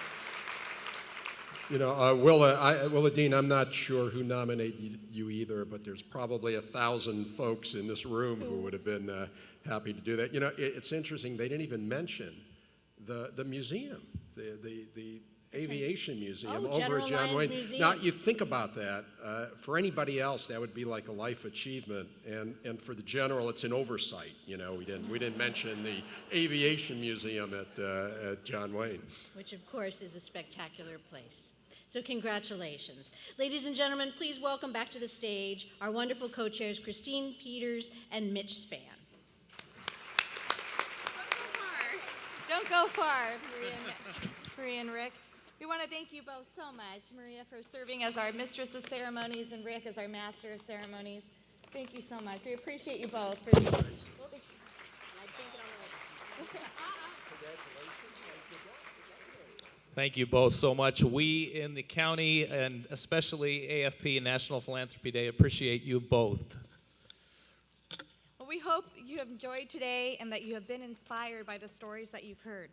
You know, Willadine, I'm not sure who nominated you either, but there's probably 1,000 folks in this room who would have been happy to do that. You know, it's interesting, they didn't even mention the museum, the Aviation Museum over at John Wayne. Now, you think about that. For anybody else, that would be like a life achievement, and for the General, it's an oversight. You know, we didn't mention the Aviation Museum at John Wayne, Which, of course, is a spectacular place. So congratulations. Ladies and gentlemen, please welcome back to the stage our wonderful co-chairs, Christine Peters and Mitch Spann. Don't go far, Maria and Rick. We want to thank you both so much, Maria, for serving as our Mistress of Ceremonies and Rick as our Master of Ceremonies. Thank you so much. We appreciate you both for these. Thank you both so much. We in the county, and especially AFP and National Philanthropy Day, appreciate you both. Well, we hope you have enjoyed today and that you have been inspired by the stories that you've heard.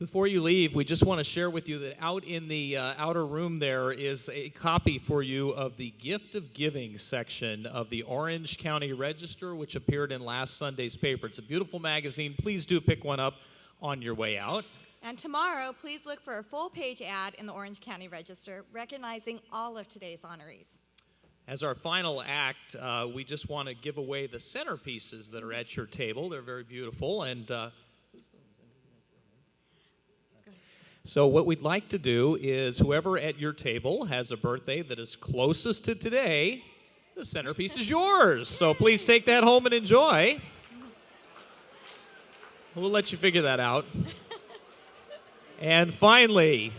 Before you leave, we just want to share with you that out in the outer room there is a copy for you of the Gift of Giving section of the Orange County Register, which appeared in last Sunday's paper. It's a beautiful magazine. Please do pick one up on your way out. And tomorrow, please look for a full-page ad in the Orange County Register recognizing all of today's honorees. As our final act, we just want to give away the centerpieces that are at your table. They're very beautiful, and so what we'd like to do is whoever at your table has a birthday that is closest to today, the centerpiece is yours. So please take that home and enjoy. We'll let you figure that out. And finally,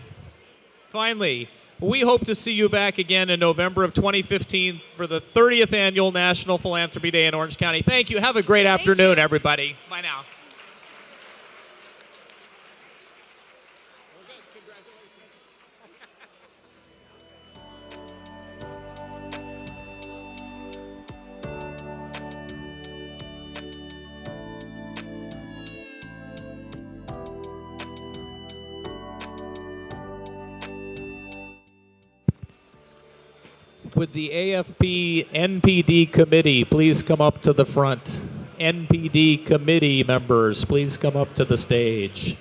We hope to see you back again in November of 2015 for the 30th Annual National Philanthropy Day in Orange County. Thank you. Have a great afternoon, everybody. Bye now. Would the AFP NPD committee please come up to the front? NPD committee members, please come up to the stage.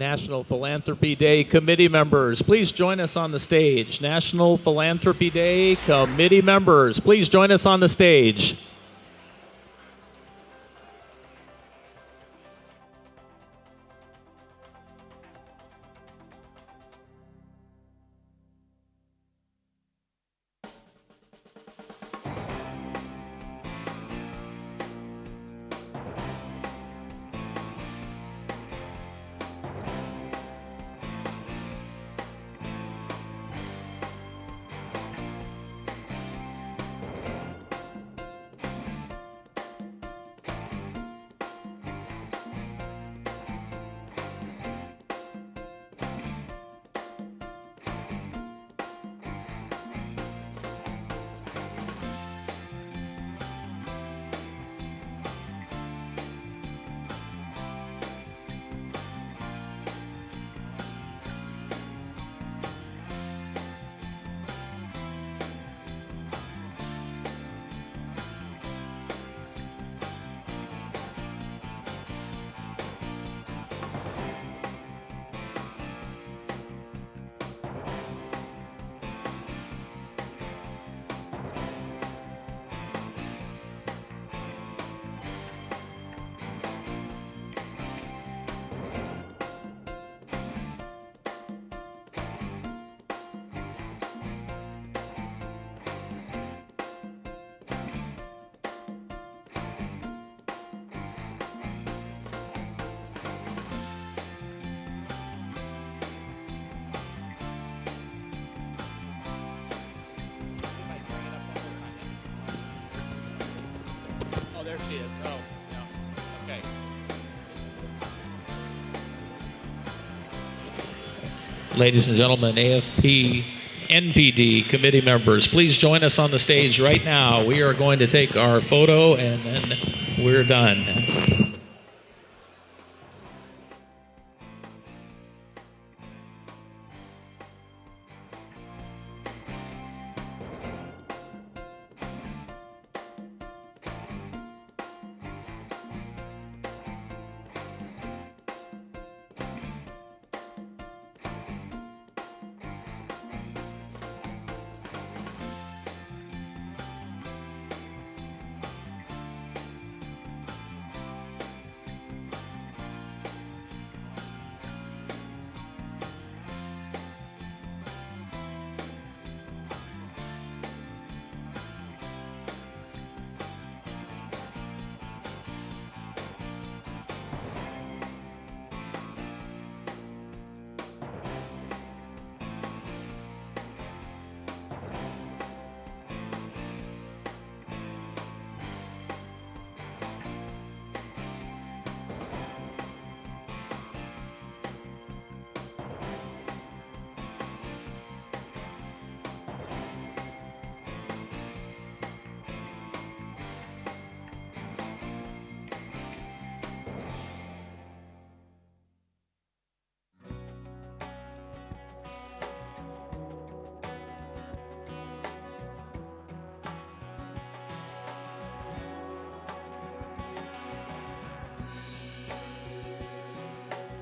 National Philanthropy Day committee members, please join us on the stage. National Philanthropy Day committee members, please join us on the stage. she is. Oh, no. Okay. Ladies and gentlemen, AFP, NPD committee members, please join us on the stage right now. We are going to take our photo and then we're done.